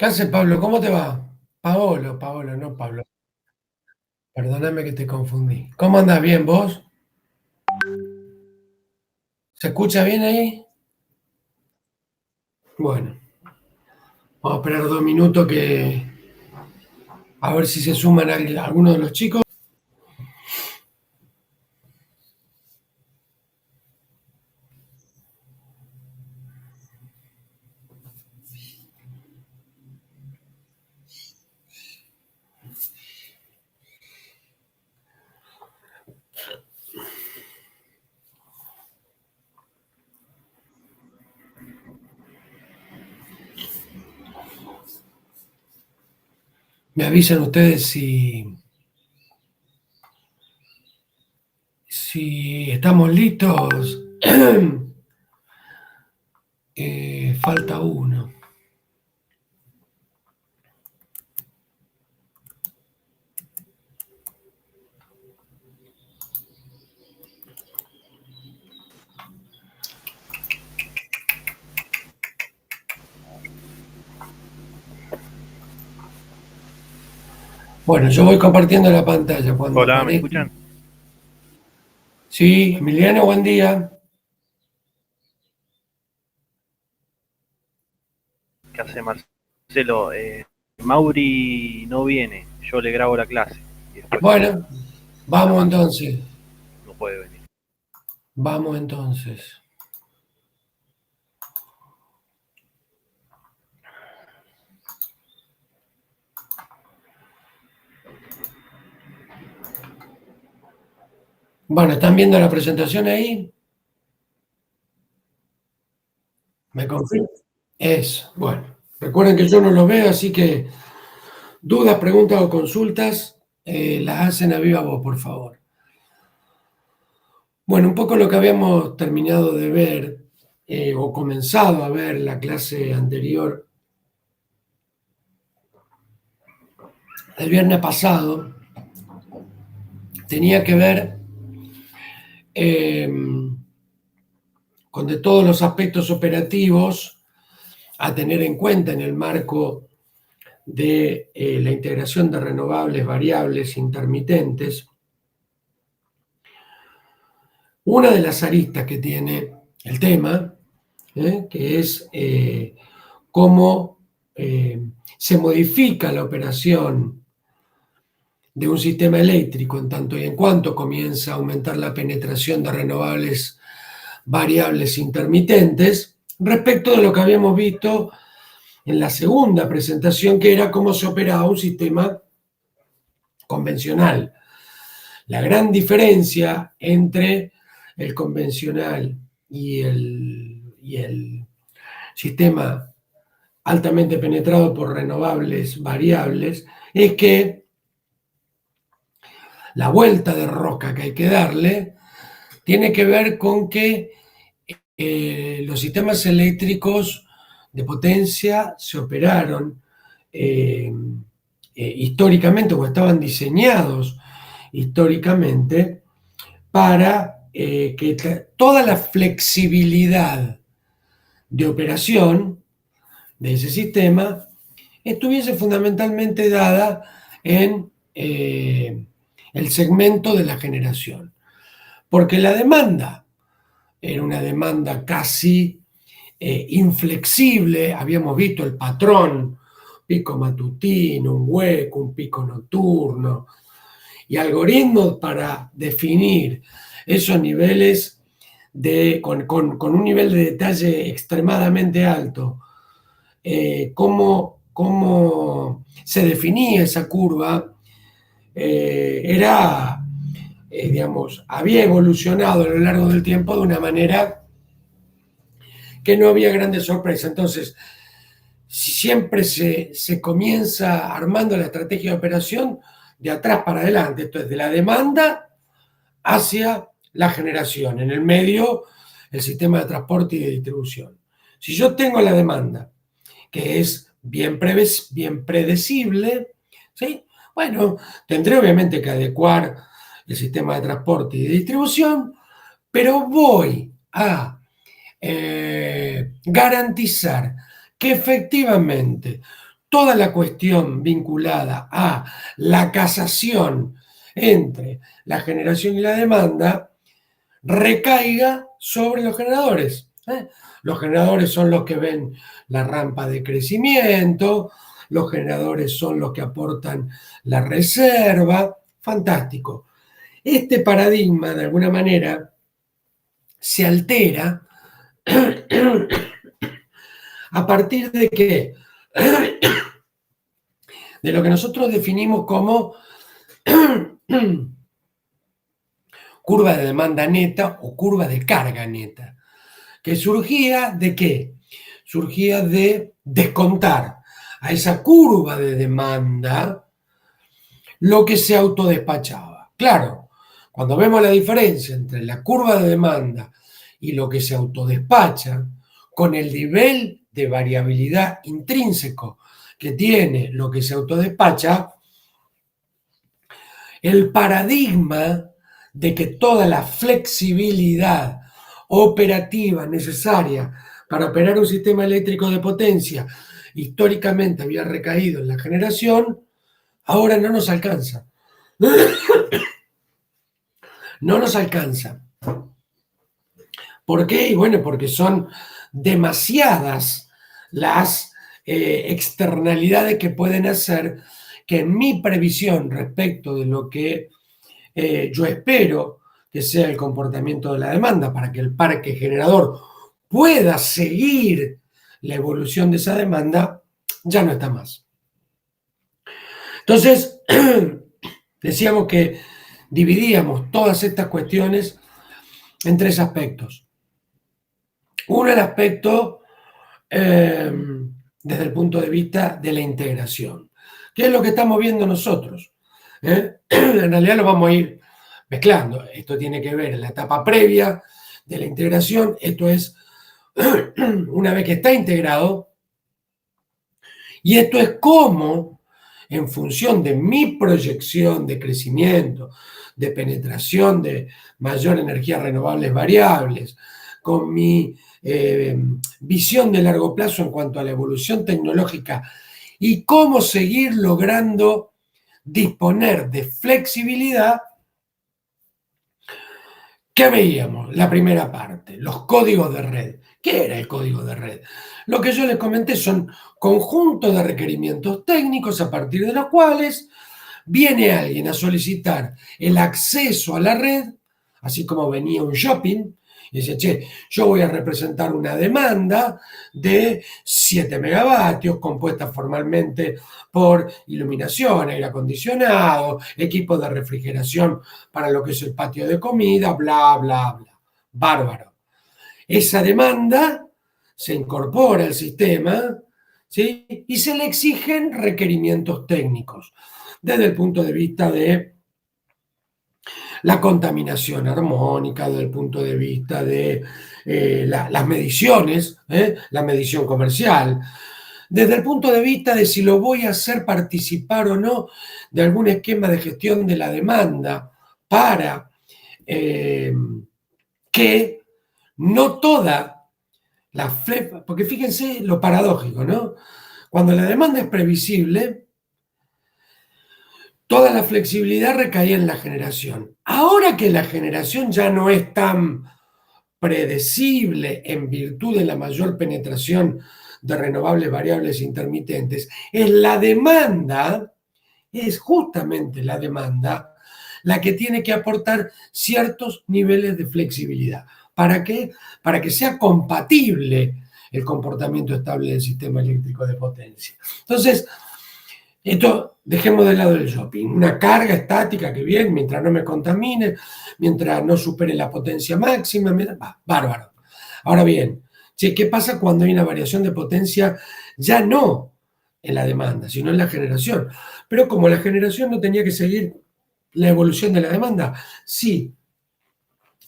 ¿Qué hace Pablo? ¿Cómo te va? Paolo, no Pablo. Perdóname que te confundí. ¿Cómo andás? ¿Bien vos? ¿Se escucha bien ahí? Bueno, vamos a esperar 2 minutos que a ver si se suman algunos de los chicos. Me avisan ustedes si estamos listos. Falta uno. Bueno, yo voy compartiendo la pantalla cuando Hola, ¿me aparezca. escuchan? Sí, Emiliano, buen día. ¿Qué hace Marcelo? Mauri no viene, yo le grabo la clase y después Bueno, se la vamos mando. entonces. No puede venir. Vamos entonces. Bueno, ¿están viendo la presentación ahí? ¿Me confirman? Bueno. Recuerden que yo no lo veo, así que dudas, preguntas o consultas las hacen a viva voz, por favor. Bueno, un poco lo que habíamos terminado de ver o comenzado a ver la clase anterior, el viernes pasado, tenía que ver eh, con de todos los aspectos operativos a tener en cuenta en el marco de la integración de renovables variables intermitentes. Una de las aristas que tiene el tema, que es cómo se modifica la operación de un sistema eléctrico en tanto y en cuanto comienza a aumentar la penetración de renovables variables intermitentes, respecto de lo que habíamos visto en la segunda presentación, que era cómo se operaba un sistema convencional. La gran diferencia entre el convencional y el sistema altamente penetrado por renovables variables es que la vuelta de rosca que hay que darle tiene que ver con que los sistemas eléctricos de potencia se operaron eh, históricamente o estaban diseñados históricamente para que toda la flexibilidad de operación de ese sistema estuviese fundamentalmente dada en el segmento de la generación. Porque la demanda era una demanda casi inflexible, habíamos visto el patrón, pico matutino, un hueco, un pico nocturno, y algoritmos para definir esos niveles con un nivel de detalle extremadamente alto. Cómo se definía esa curva digamos, había evolucionado a lo largo del tiempo de una manera que no había grandes sorpresas. Entonces, si siempre se comienza armando la estrategia de operación de atrás para adelante, esto es de la demanda hacia la generación, en el medio el sistema de transporte y de distribución. Si yo tengo la demanda, que es bien predecible, ¿sí? Bueno, tendré obviamente que adecuar el sistema de transporte y de distribución, pero voy a garantizar que efectivamente toda la cuestión vinculada a la casación entre la generación y la demanda recaiga sobre los generadores. Los generadores son los que ven la rampa de crecimiento, los generadores son los que aportan la reserva. Fantástico. Este paradigma, de alguna manera, se altera a partir de que de lo que nosotros definimos como curva de demanda neta o curva de carga neta, que surgía de qué? Surgía de descontar a esa curva de demanda lo que se autodespachaba. Claro, cuando vemos la diferencia entre la curva de demanda y lo que se autodespacha, con el nivel de variabilidad intrínseco que tiene lo que se autodespacha, el paradigma de que toda la flexibilidad operativa necesaria para operar un sistema eléctrico de potencia históricamente había recaído en la generación, ahora no nos alcanza. No nos alcanza. ¿Por qué? Y bueno, porque son demasiadas las externalidades que pueden hacer que en mi previsión respecto de lo que yo espero que sea el comportamiento de la demanda para que el parque generador pueda seguir la evolución de esa demanda, ya no está más. Entonces, decíamos que dividíamos todas estas cuestiones en tres aspectos. Uno, el aspecto desde el punto de vista de la integración, que es lo que estamos viendo nosotros. En realidad lo vamos a ir mezclando. Esto tiene que ver en la etapa previa de la integración. Esto es una vez que está integrado. Y esto es cómo, en función de mi proyección de crecimiento, de penetración de mayor energías renovables variables, con mi visión de largo plazo en cuanto a la evolución tecnológica y cómo seguir logrando disponer de flexibilidad. ¿Qué veíamos? La primera parte, los códigos de red. ¿Qué era el código de red? Lo que yo les comenté son conjuntos de requerimientos técnicos a partir de los cuales viene alguien a solicitar el acceso a la red, así como venía un shopping, y dice, che, yo voy a representar una demanda de 7 megavatios compuesta formalmente por iluminación, aire acondicionado, equipo de refrigeración para lo que es el patio de comida, bla, bla, bla. Bárbaro. Esa demanda se incorpora al sistema, ¿sí? Y se le exigen requerimientos técnicos desde el punto de vista de la contaminación armónica, desde el punto de vista de las mediciones, la medición comercial, desde el punto de vista de si lo voy a hacer participar o no de algún esquema de gestión de la demanda para que no toda la porque fíjense lo paradójico, ¿no? Cuando la demanda es previsible, toda la flexibilidad recaía en la generación. Ahora que la generación ya no es tan predecible en virtud de la mayor penetración de renovables variables intermitentes, es la demanda, es justamente la demanda la que tiene que aportar ciertos niveles de flexibilidad. ¿Para qué? Para que sea compatible el comportamiento estable del sistema eléctrico de potencia. Entonces, esto dejemos de lado el shopping. Una carga estática que bien, mientras no me contamine, mientras no supere la potencia máxima, bárbaro. Ahora bien, ¿qué pasa cuando hay una variación de potencia ya no en la demanda, sino en la generación? Pero como la generación no tenía que seguir la evolución de la demanda, sí.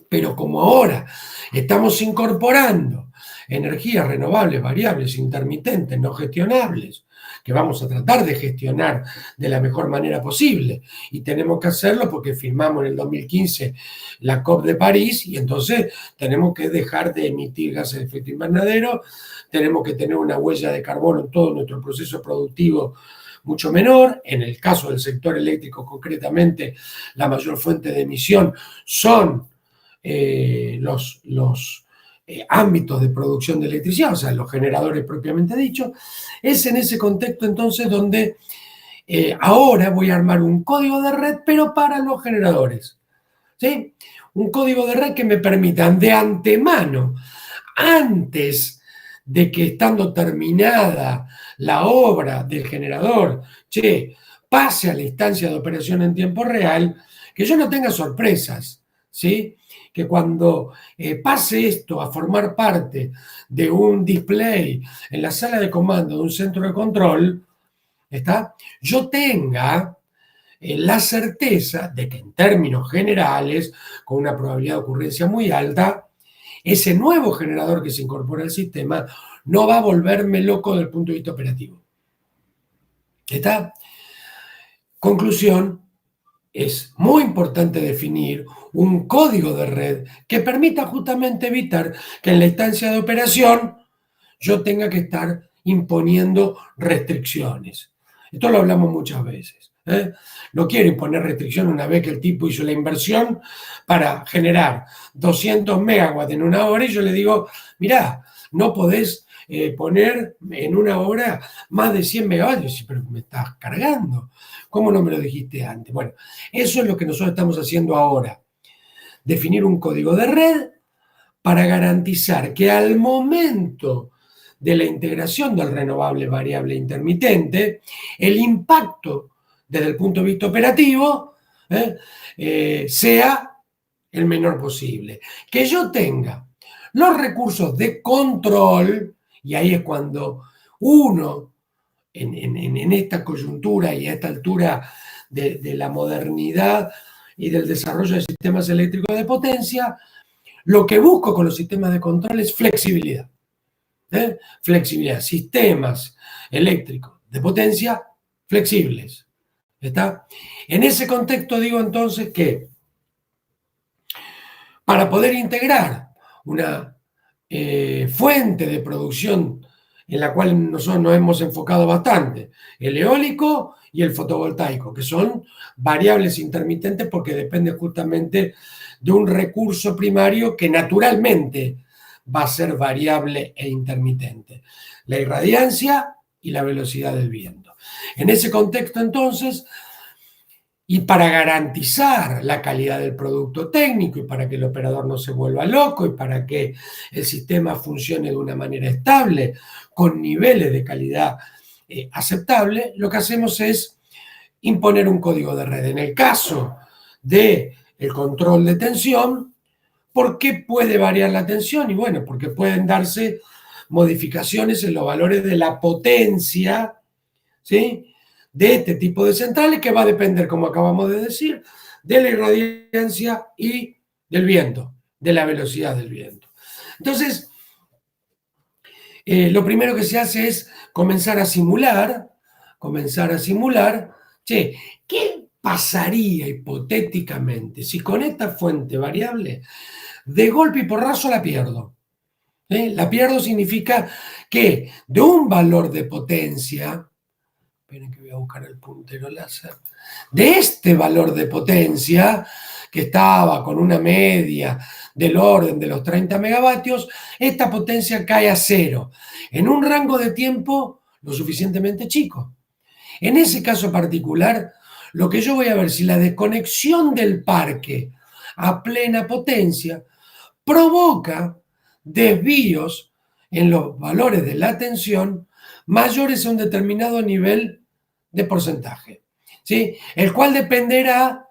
Pero como ahora estamos incorporando energías renovables, variables, intermitentes, no gestionables, que vamos a tratar de gestionar de la mejor manera posible. Y tenemos que hacerlo porque firmamos en el 2015 la COP de París y entonces tenemos que dejar de emitir gases de efecto invernadero, tenemos que tener una huella de carbono en todo nuestro proceso productivo mucho menor. En el caso del sector eléctrico, concretamente, la mayor fuente de emisión son los ámbitos de producción de electricidad, o sea, los generadores propiamente dichos. Es en ese contexto entonces donde ahora voy a armar un código de red, pero para los generadores, ¿sí? Un código de red que me permitan de antemano, antes de que estando terminada la obra del generador, pase a la instancia de operación en tiempo real, que yo no tenga sorpresas, ¿sí? Que cuando pase esto a formar parte de un display en la sala de comando de un centro de control, yo tenga la certeza de que en términos generales, con una probabilidad de ocurrencia muy alta, ese nuevo generador que se incorpora al sistema no va a volverme loco desde el punto de vista operativo. Conclusión, es muy importante definir un código de red que permita justamente evitar que en la instancia de operación yo tenga que estar imponiendo restricciones. Esto lo hablamos muchas veces. No quiero imponer restricciones una vez que el tipo hizo la inversión para generar 200 megawatts en una hora y yo le digo, mirá, no podés poner en una hora más de 100 megavatios, pero me estás cargando. ¿Cómo no me lo dijiste antes? Bueno, eso es lo que nosotros estamos haciendo ahora. Definir un código de red para garantizar que al momento de la integración del renovable variable intermitente, el impacto desde el punto de vista operativo sea el menor posible. Que yo tenga los recursos de control, y ahí es cuando uno, en esta coyuntura y a esta altura de la modernidad y del desarrollo de sistemas eléctricos de potencia, lo que busco con los sistemas de control es flexibilidad. Flexibilidad, sistemas eléctricos de potencia flexibles. ¿Está? En ese contexto digo entonces que para poder integrar una fuente de producción en la cual nosotros nos hemos enfocado bastante, el eólico y el fotovoltaico, que son variables intermitentes porque dependen justamente de un recurso primario que naturalmente va a ser variable e intermitente, la irradiancia y la velocidad del viento. En ese contexto, entonces, y para garantizar la calidad del producto técnico y para que el operador no se vuelva loco y para que el sistema funcione de una manera estable, con niveles de calidad aceptable, lo que hacemos es imponer un código de red. En el caso del control de tensión, ¿por qué puede variar la tensión? Y bueno, porque pueden darse modificaciones en los valores de la potencia, ¿sí?, de este tipo de centrales, que va a depender, como acabamos de decir, de la irradiancia y del viento, de la velocidad del viento. Entonces, lo primero que se hace es comenzar a simular, ¿qué pasaría hipotéticamente si con esta fuente variable de golpe y porrazo la pierdo? La pierdo significa que de un valor de potencia, esperen que voy a buscar el puntero láser, de este valor de potencia, que estaba con una media del orden de los 30 megavatios, esta potencia cae a cero, en un rango de tiempo lo suficientemente chico. En ese caso particular, lo que yo voy a ver si la desconexión del parque a plena potencia provoca desvíos en los valores de la tensión mayores a un determinado nivel de porcentaje, ¿sí? El cual dependerá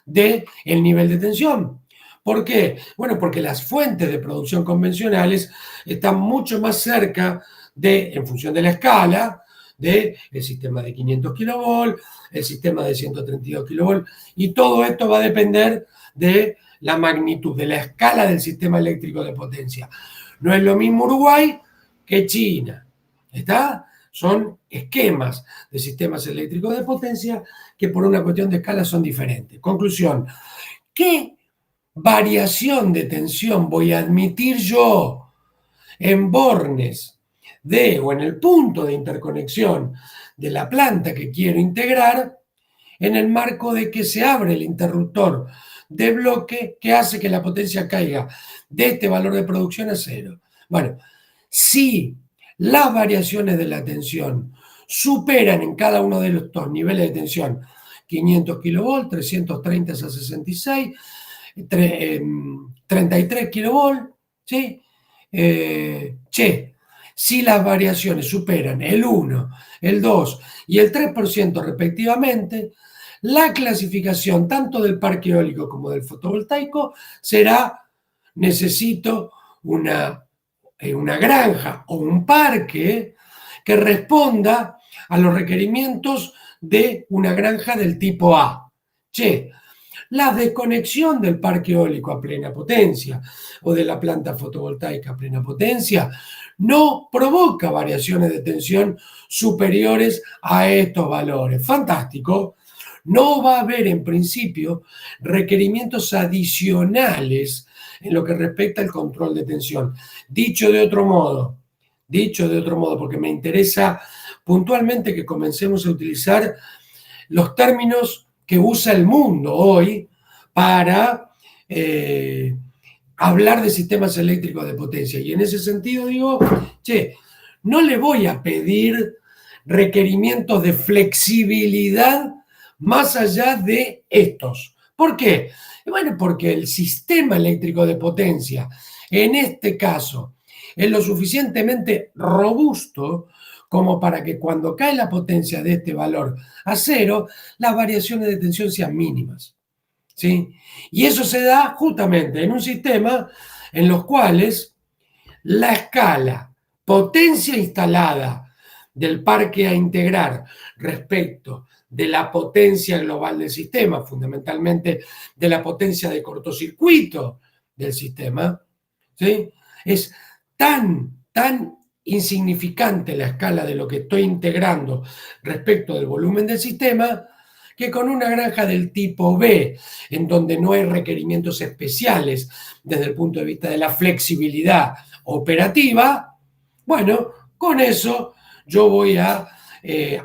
del nivel de tensión. ¿Por qué? Bueno, porque las fuentes de producción convencionales están mucho más cerca en función de la escala, del sistema de 500 kV, el sistema de 132 kV, y todo esto va a depender de la magnitud, de la escala del sistema eléctrico de potencia. No es lo mismo Uruguay que China, ¿está? Son esquemas de sistemas eléctricos de potencia que por una cuestión de escala son diferentes. Conclusión, ¿qué variación de tensión voy a admitir yo en bornes o en el punto de interconexión de la planta que quiero integrar en el marco de que se abre el interruptor de bloque que hace que la potencia caiga de este valor de producción a cero? Bueno, si las variaciones de la tensión superan en cada uno de los dos niveles de tensión 500 kV, 330 a 66, 33 kV, ¿sí? Si las variaciones superan el 1, el 2 y el 3% respectivamente, la clasificación tanto del parque eólico como del fotovoltaico será: necesito una granja o un parque que responda a los requerimientos de una granja del tipo A. La desconexión del parque eólico a plena potencia o de la planta fotovoltaica a plena potencia no provoca variaciones de tensión superiores a estos valores. Fantástico. No va a haber en principio requerimientos adicionales en lo que respecta al control de tensión. Dicho de otro modo, porque me interesa puntualmente que comencemos a utilizar los términos que usa el mundo hoy para hablar de sistemas eléctricos de potencia. Y en ese sentido digo, no le voy a pedir requerimientos de flexibilidad más allá de estos. ¿Por qué? Bueno, porque el sistema eléctrico de potencia, en este caso, es lo suficientemente robusto como para que cuando cae la potencia de este valor a cero, las variaciones de tensión sean mínimas, ¿sí? Y eso se da justamente en un sistema en los cuales la escala potencia instalada del parque a integrar respecto de la potencia global del sistema, fundamentalmente de la potencia de cortocircuito del sistema, ¿sí? Es tan insignificante la escala de lo que estoy integrando respecto del volumen del sistema, que con una granja del tipo B, en donde no hay requerimientos especiales desde el punto de vista de la flexibilidad operativa, bueno, con eso yo voy a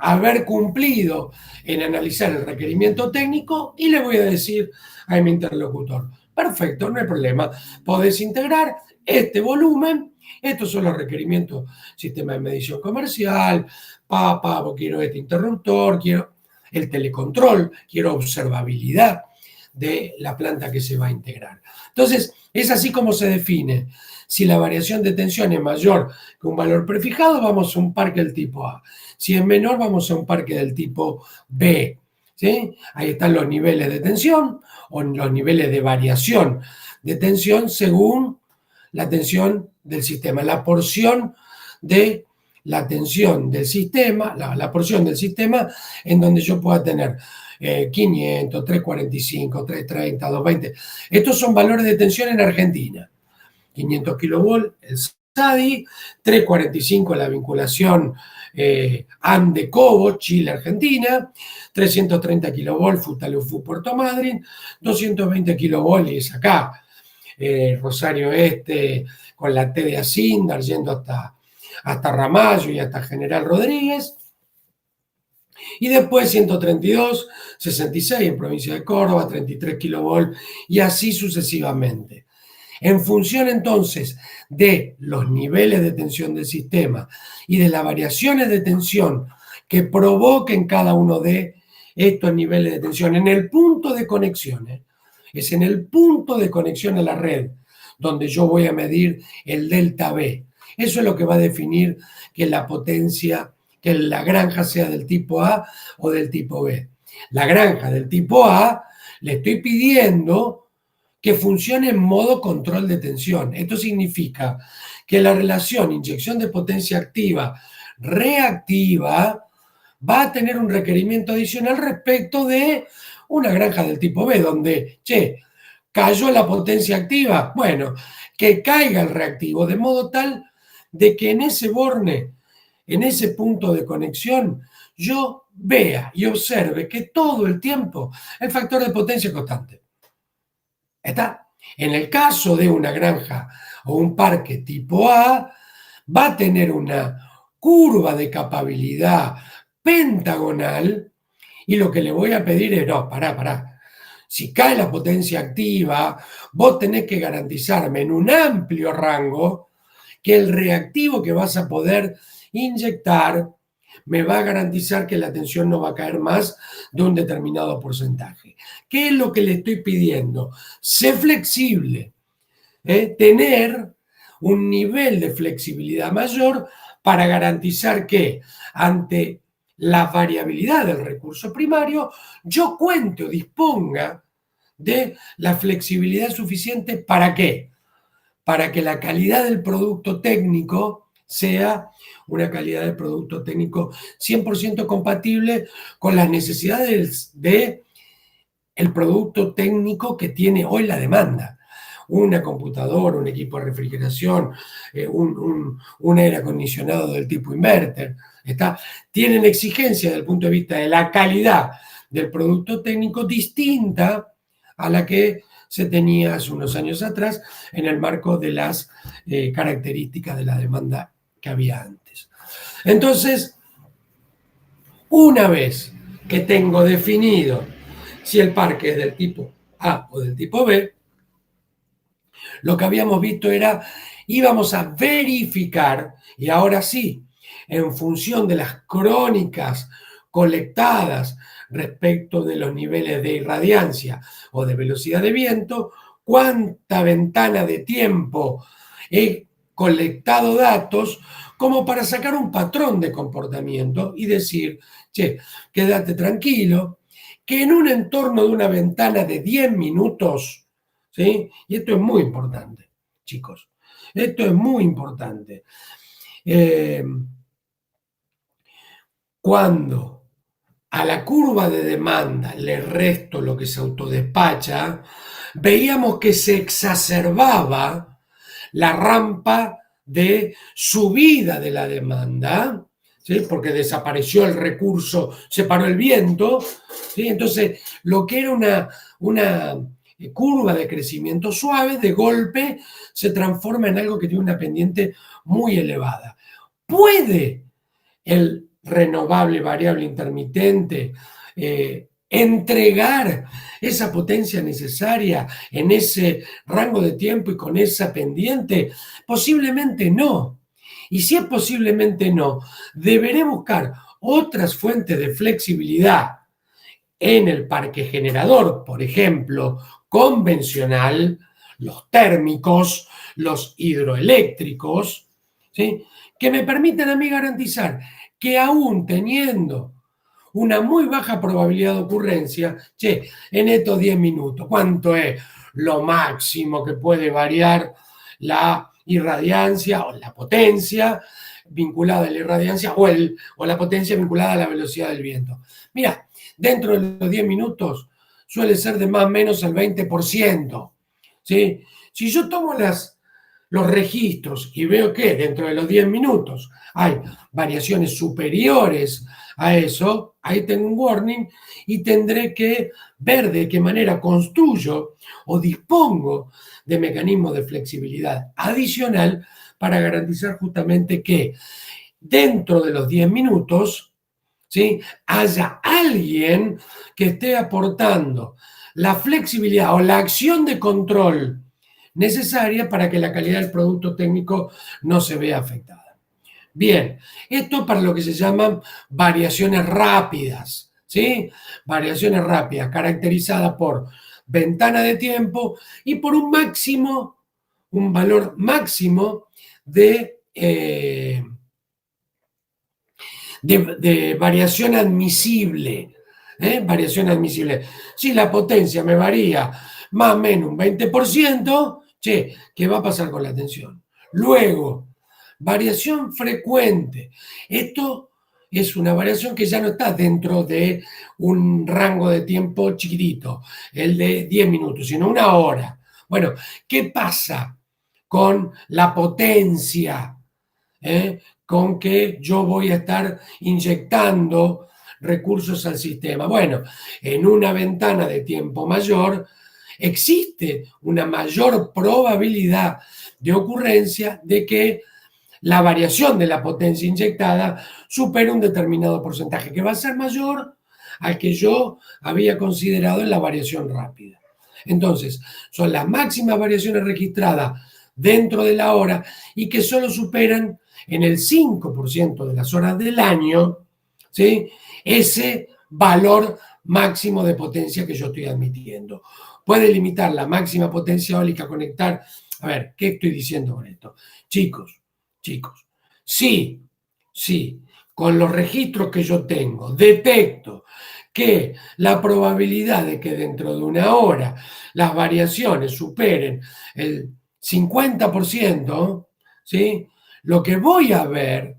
haber cumplido en analizar el requerimiento técnico y le voy a decir a mi interlocutor: perfecto, no hay problema, podés integrar este volumen, estos son los requerimientos, sistema de medición comercial, quiero este interruptor, quiero el telecontrol, quiero observabilidad de la planta que se va a integrar. Entonces, es así como se define. Si la variación de tensión es mayor que un valor prefijado, vamos a un parque del tipo A. Si es menor, vamos a un parque del tipo B, ¿sí? Ahí están los niveles de tensión o los niveles de variación de tensión según la tensión del sistema, la porción de la tensión del sistema, la porción del sistema en donde yo pueda tener 500, 345, 330, 220. Estos son valores de tensión en Argentina. 500 kV el SADI, 345 la vinculación Ande-Cobo, Chile-Argentina, 330 kV Futaleufú, Puerto Madryn, 220 kV es acá, Rosario Este, con la T de Asindar, yendo hasta Ramallo y hasta General Rodríguez. Y después 132, 66 en provincia de Córdoba, 33 kV y así sucesivamente. En función entonces de los niveles de tensión del sistema y de las variaciones de tensión que provoquen cada uno de estos niveles de tensión en el punto de conexión, es en el punto de conexión a la red donde yo voy a medir el delta B. Eso es lo que va a definir que la potencia, que la granja sea del tipo A o del tipo B. La granja del tipo A le estoy pidiendo que funcione en modo control de tensión. Esto significa que la relación inyección de potencia activa reactiva va a tener un requerimiento adicional respecto de una granja del tipo B, donde, cayó la potencia activa, bueno, que caiga el reactivo, de modo tal de que en ese borne, en ese punto de conexión, yo vea y observe que todo el tiempo el factor de potencia es constante. ¿Está? En el caso de una granja o un parque tipo A, va a tener una curva de capabilidad pentagonal y lo que le voy a pedir es, no, pará. Si cae la potencia activa, vos tenés que garantizarme en un amplio rango que el reactivo que vas a poder inyectar me va a garantizar que la tensión no va a caer más de un determinado porcentaje. ¿Qué es lo que le estoy pidiendo? Sé flexible, tener un nivel de flexibilidad mayor para garantizar que ante la variabilidad del recurso primario yo cuente o disponga de la flexibilidad suficiente. ¿Para qué? Para que la calidad del producto técnico sea una calidad de producto técnico 100% compatible con las necesidades del producto técnico que tiene hoy la demanda. Una computadora, un equipo de refrigeración, un aire acondicionado del tipo inverter, tienen exigencias desde el punto de vista de la calidad del producto técnico distinta a la que se tenía hace unos años atrás en el marco de las características de la demanda que había antes. Entonces, una vez que tengo definido si el parque es del tipo A o del tipo B, lo que habíamos visto era, íbamos a verificar, y ahora sí, en función de las crónicas colectadas respecto de los niveles de irradiancia o de velocidad de viento, cuánta ventana de tiempo he colectado datos como para sacar un patrón de comportamiento y decir, quédate tranquilo, que en un entorno de una ventana de 10 minutos, ¿sí? Y esto es muy importante, chicos, esto es muy importante. Cuando a la curva de demanda le resto lo que se autodespacha, veíamos que se exacerbaba la rampa de subida de la demanda, ¿sí? Porque desapareció el recurso, se paró el viento, ¿sí? Entonces lo que era una curva de crecimiento suave, de golpe se transforma en algo que tiene una pendiente muy elevada. ¿Puede el renovable variable intermitente entregar esa potencia necesaria en ese rango de tiempo y con esa pendiente? Posiblemente no. Y si es posiblemente no, deberé buscar otras fuentes de flexibilidad en el parque generador, por ejemplo, convencional, los térmicos, los hidroeléctricos, ¿sí? Que me permitan a mí garantizar que aún teniendo una muy baja probabilidad de ocurrencia, en estos 10 minutos, ¿cuánto es lo máximo que puede variar la irradiancia o la potencia vinculada a la irradiancia o la potencia vinculada a la velocidad del viento? Mira, dentro de los 10 minutos suele ser de más o menos el 20%. ¿Sí? Si yo tomo los registros y veo que dentro de los 10 minutos hay variaciones superiores a eso, ahí tengo un warning y tendré que ver de qué manera construyo o dispongo de mecanismos de flexibilidad adicional para garantizar justamente que dentro de los 10 minutos, ¿sí?, haya alguien que esté aportando la flexibilidad o la acción de control necesaria para que la calidad del producto técnico no se vea afectada. Bien, esto para lo que se llaman variaciones rápidas, ¿sí? Variaciones rápidas caracterizadas por ventana de tiempo y por un valor máximo de variación admisible. Variación admisible. Si la potencia me varía más o menos un 20%, ¿qué va a pasar con la tensión? Luego, variación frecuente. Esto es una variación que ya no está dentro de un rango de tiempo chiquitito, el de 10 minutos, sino una hora. Bueno, ¿qué pasa con la potencia con que yo voy a estar inyectando recursos al sistema? Bueno, en una ventana de tiempo mayor existe una mayor probabilidad de ocurrencia de que la variación de la potencia inyectada supere un determinado porcentaje, que va a ser mayor al que yo había considerado en la variación rápida. Entonces, son las máximas variaciones registradas dentro de la hora y que solo superan en el 5% de las horas del año, ¿sí?, ese valor máximo de potencia que yo estoy admitiendo. Puede limitar la máxima potencia eólica a conectar. A ver, ¿qué estoy diciendo con esto? Chicos, sí, con los registros que yo tengo, detecto que la probabilidad de que dentro de una hora las variaciones superen el 50%, ¿sí?, lo que voy a ver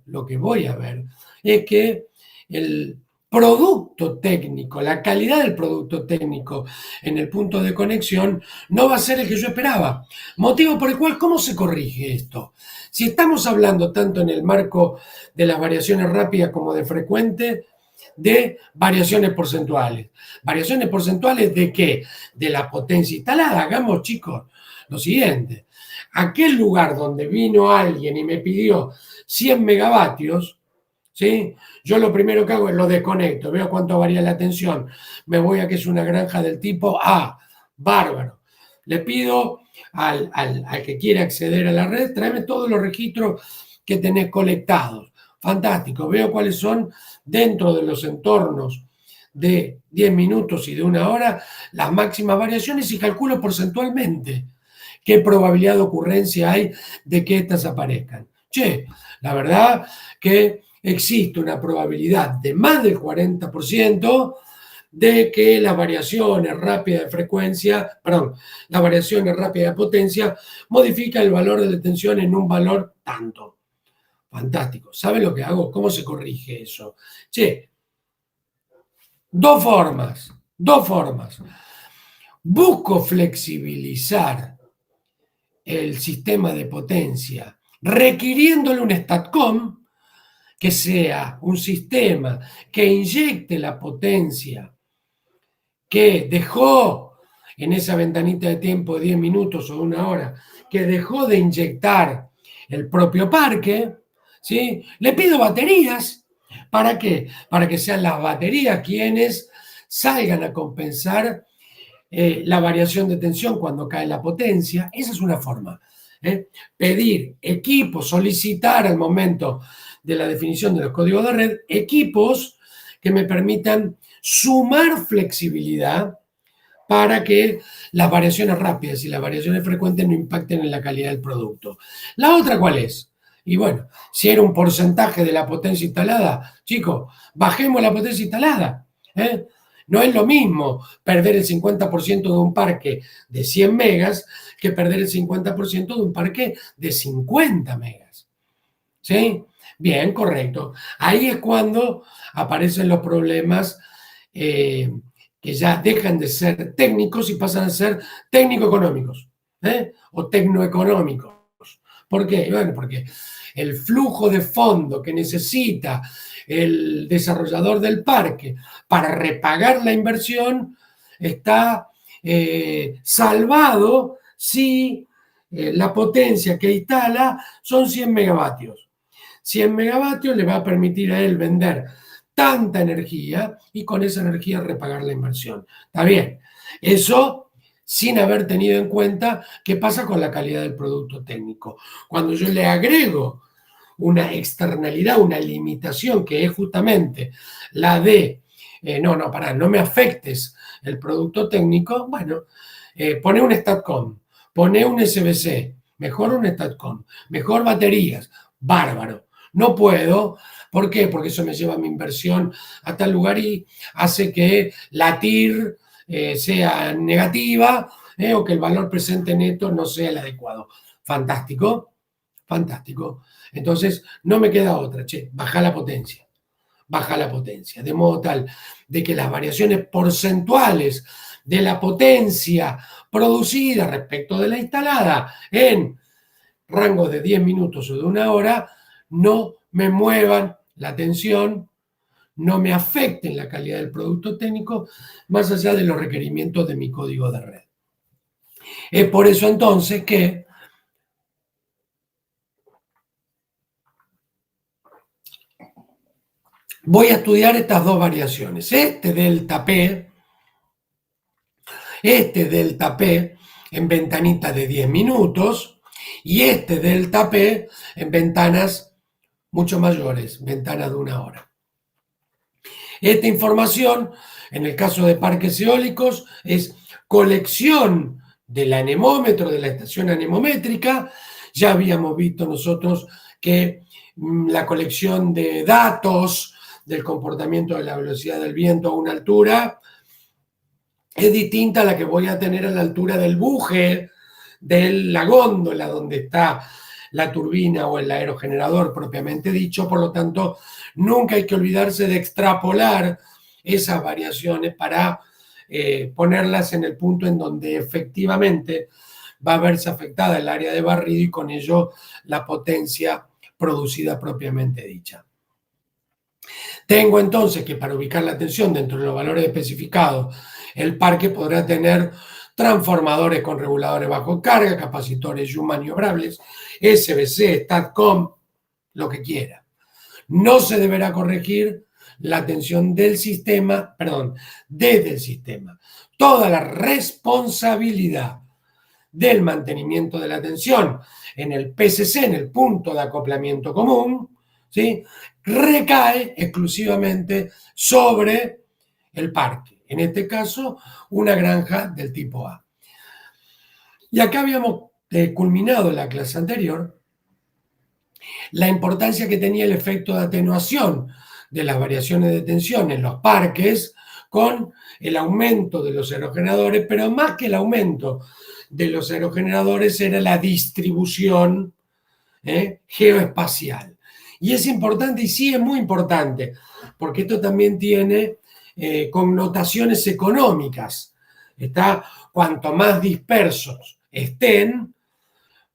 es que el producto técnico, la calidad del producto técnico en el punto de conexión no va a ser el que yo esperaba. Motivo por el cual, ¿cómo se corrige esto? Si estamos hablando tanto en el marco de las variaciones rápidas como de frecuente, de variaciones porcentuales. ¿Variaciones porcentuales de qué? De la potencia instalada. Hagamos, chicos, lo siguiente. Aquel lugar donde vino alguien y me pidió 100 megavatios, ¿sí?, yo lo primero que hago es lo desconecto, veo cuánto varía la tensión, me voy a que es una granja del tipo A, bárbaro. Le pido al que quiere acceder a la red, tráeme todos los registros que tenés colectados. Fantástico, veo cuáles son dentro de los entornos de 10 minutos y de una hora las máximas variaciones y calculo porcentualmente qué probabilidad de ocurrencia hay de que éstas aparezcan. Che, la verdad que existe una probabilidad de más del 40% de que las variaciones rápidas de frecuencia, perdón, las variaciones rápidas de potencia modifican el valor de la tensión en un valor tanto. Fantástico. ¿Sabe lo que hago? ¿Cómo se corrige eso? Che, dos formas. Busco flexibilizar el sistema de potencia requiriéndole un STATCOM que sea un sistema que inyecte la potencia que dejó en esa ventanita de tiempo de 10 minutos o una hora, que dejó de inyectar el propio parque, ¿sí? Le pido baterías. ¿Para qué? Para que sean las baterías quienes salgan a compensar la variación de tensión cuando cae la potencia. Esa es una forma. Pedir equipos, solicitar al momento de la definición de los códigos de red, equipos que me permitan sumar flexibilidad para que las variaciones rápidas y las variaciones frecuentes no impacten en la calidad del producto. ¿La otra cuál es? Y bueno, si era un porcentaje de la potencia instalada, chicos, bajemos la potencia instalada. No es lo mismo perder el 50% de un parque de 100 megas que perder el 50% de un parque de 50 megas. ¿Sí? Bien, correcto. Ahí es cuando aparecen los problemas que ya dejan de ser técnicos y pasan a ser técnico-económicos o tecnoeconómicos. ¿Por qué? Bueno, porque el flujo de fondo que necesita el desarrollador del parque para repagar la inversión está salvado si la potencia que instala son 100 megavatios. 100 megavatios le va a permitir a él vender tanta energía y con esa energía repagar la inversión. Está bien. Eso sin haber tenido en cuenta qué pasa con la calidad del producto técnico. Cuando yo le agrego una externalidad, una limitación que es justamente la de no me afectes el producto técnico, bueno, pone un STATCOM, pone un SBC, mejor un STATCOM, mejor baterías, bárbaro. No puedo, ¿por qué? Porque eso me lleva a mi inversión a tal lugar y hace que la TIR sea negativa o que el valor presente neto no sea el adecuado. Fantástico. Entonces, no me queda otra, baja la potencia. baja la potencia, de modo tal de que las variaciones porcentuales de la potencia producida respecto de la instalada en rangos de 10 minutos o de 1 hora no me muevan la tensión, no me afecten la calidad del producto técnico, más allá de los requerimientos de mi código de red. Es por eso entonces que voy a estudiar estas dos variaciones, este delta P en ventanitas de 10 minutos y este delta P en ventanas mucho mayores, ventanas de 1 hora. Esta información, en el caso de parques eólicos, es colección del anemómetro, de la estación anemométrica. Ya habíamos visto nosotros que la colección de datos del comportamiento de la velocidad del viento a una altura es distinta a la que voy a tener a la altura del buje, de la góndola donde está la turbina o el aerogenerador propiamente dicho. Por lo tanto, nunca hay que olvidarse de extrapolar esas variaciones para ponerlas en el punto en donde efectivamente va a verse afectada el área de barrido y con ello la potencia producida propiamente dicha. Tengo entonces que, para ubicar la tensión dentro de los valores especificados, el parque podrá tener transformadores con reguladores bajo carga, capacitores U maniobrables, SBC, STATCOM, lo que quiera. No se deberá corregir la tensión del sistema, desde el sistema. Toda la responsabilidad del mantenimiento de la tensión en el PCC, en el punto de acoplamiento común, ¿sí?, recae exclusivamente sobre el parque. En este caso, una granja del tipo A. Y acá habíamos culminado en la clase anterior la importancia que tenía el efecto de atenuación de las variaciones de tensión en los parques con el aumento de los aerogeneradores, pero más que el aumento de los aerogeneradores era la distribución geoespacial. Y es importante, y sí es muy importante, porque esto también tiene connotaciones económicas. Cuanto más dispersos estén,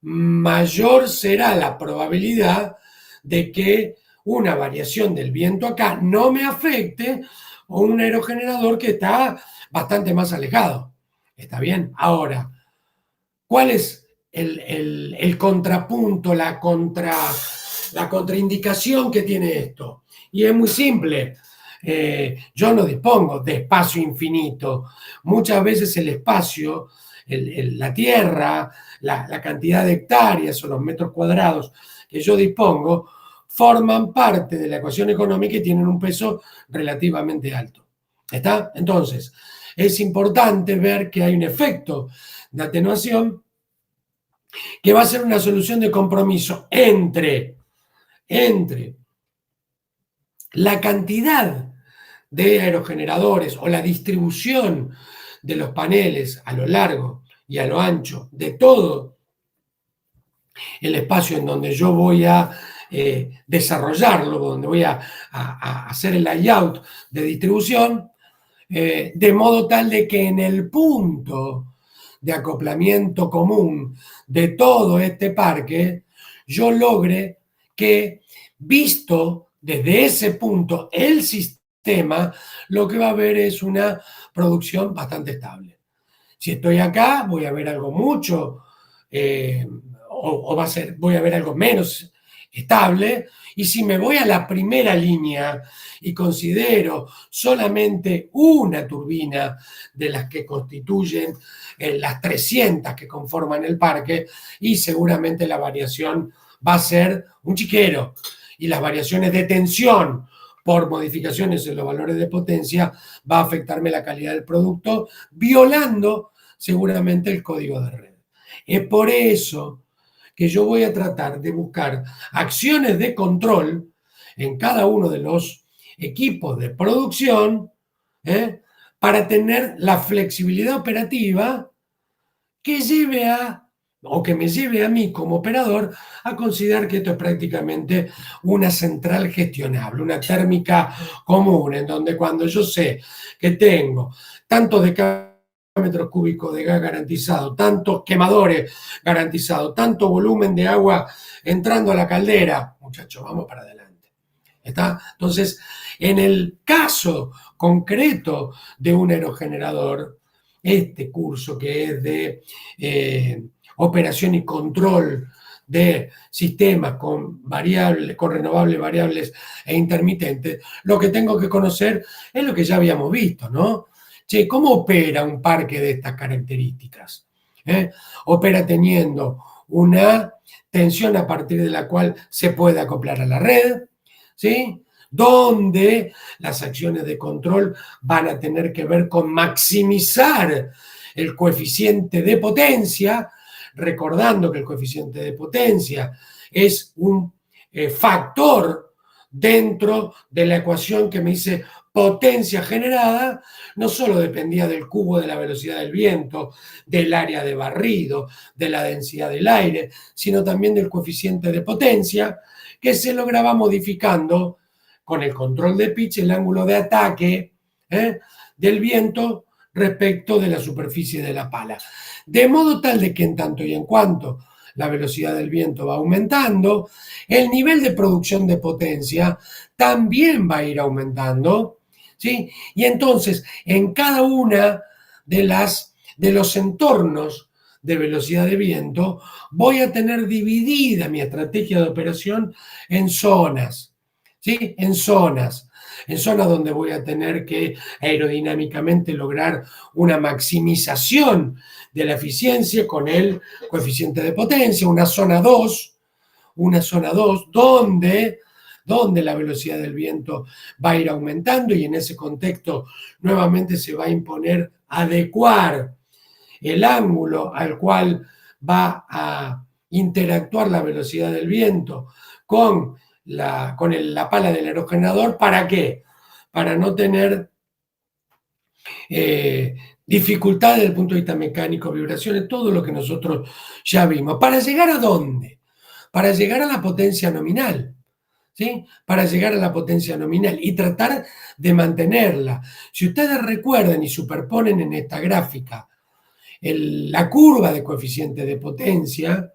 mayor será la probabilidad de que una variación del viento acá no me afecte o un aerogenerador que está bastante más alejado. ¿Está bien? Ahora, ¿cuál es el contrapunto, la contraindicación que tiene esto? Y es muy simple. Yo no dispongo de espacio infinito. Muchas veces el espacio, la tierra, la cantidad de hectáreas o los metros cuadrados que yo dispongo forman parte de la ecuación económica y tienen un peso relativamente alto. ¿Está? Entonces, es importante ver que hay un efecto de atenuación que va a ser una solución de compromiso entre la cantidad de aerogeneradores o la distribución de los paneles a lo largo y a lo ancho de todo el espacio en donde yo voy a desarrollarlo, donde voy a hacer el layout de distribución, de modo tal de que en el punto de acoplamiento común de todo este parque, yo logre que, visto desde ese punto el sistema, lo que va a haber es una producción bastante estable. Si estoy acá, voy a ver algo mucho, voy a ver algo menos estable. Y si me voy a la primera línea y considero solamente una turbina de las que constituyen las 300 que conforman el parque, y seguramente la variación va a ser un chiquero, y las variaciones de tensión por modificaciones en los valores de potencia va a afectarme la calidad del producto, violando seguramente el código de red. Es por eso que yo voy a tratar de buscar acciones de control en cada uno de los equipos de producción para tener la flexibilidad operativa que lleve a o que me lleve a mí como operador a considerar que esto es prácticamente una central gestionable, una térmica común, en donde cuando yo sé que tengo tantos decámetros cúbicos de gas garantizado, tantos quemadores garantizados, tanto volumen de agua entrando a la caldera, muchachos, vamos para adelante. ¿Está? Entonces, en el caso concreto de un aerogenerador, este curso que es de operación y control de sistemas con variables, con renovables, variables e intermitentes, lo que tengo que conocer es lo que ya habíamos visto, ¿no? Che, ¿cómo opera un parque de estas características? Opera teniendo una tensión a partir de la cual se puede acoplar a la red, ¿sí? Donde las acciones de control van a tener que ver con maximizar el coeficiente de potencia, recordando que el coeficiente de potencia es un factor dentro de la ecuación que me dice potencia generada, no solo dependía del cubo de la velocidad del viento, del área de barrido, de la densidad del aire, sino también del coeficiente de potencia, que se lograba modificando con el control de pitch el ángulo de ataque del viento respecto de la superficie de la pala. De modo tal de que en tanto y en cuanto la velocidad del viento va aumentando, el nivel de producción de potencia también va a ir aumentando, ¿sí? Y entonces, en cada una de los entornos de velocidad de viento, voy a tener dividida mi estrategia de operación en zonas, ¿sí? En zonas donde voy a tener que aerodinámicamente lograr una maximización de la eficiencia con el coeficiente de potencia, una zona 2 donde la velocidad del viento va a ir aumentando y en ese contexto nuevamente se va a imponer adecuar el ángulo al cual va a interactuar la velocidad del viento con la pala del aerogenerador. ¿Para qué? Para no tener dificultades desde el punto de vista mecánico, vibraciones, todo lo que nosotros ya vimos. ¿Para llegar a dónde? Para llegar a la potencia nominal. ¿Sí? Para llegar a la potencia nominal y tratar de mantenerla. Si ustedes recuerdan y superponen en esta gráfica la curva de coeficiente de potencia,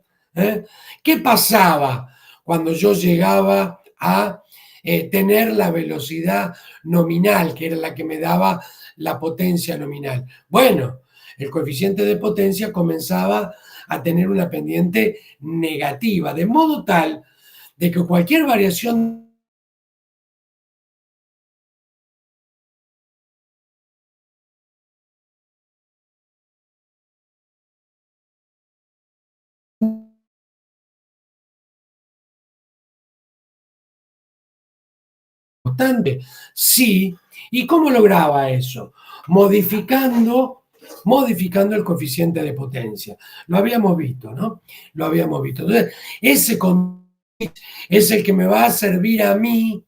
¿qué pasaba cuando yo llegaba a tener la velocidad nominal, que era la que me daba la potencia nominal? Bueno, el coeficiente de potencia comenzaba a tener una pendiente negativa, de modo tal de que cualquier variación constante, sí. ¿Y cómo lograba eso? Modificando el coeficiente de potencia. Lo habíamos visto, ¿no? Lo habíamos visto. Entonces, ese es el que me va a servir a mí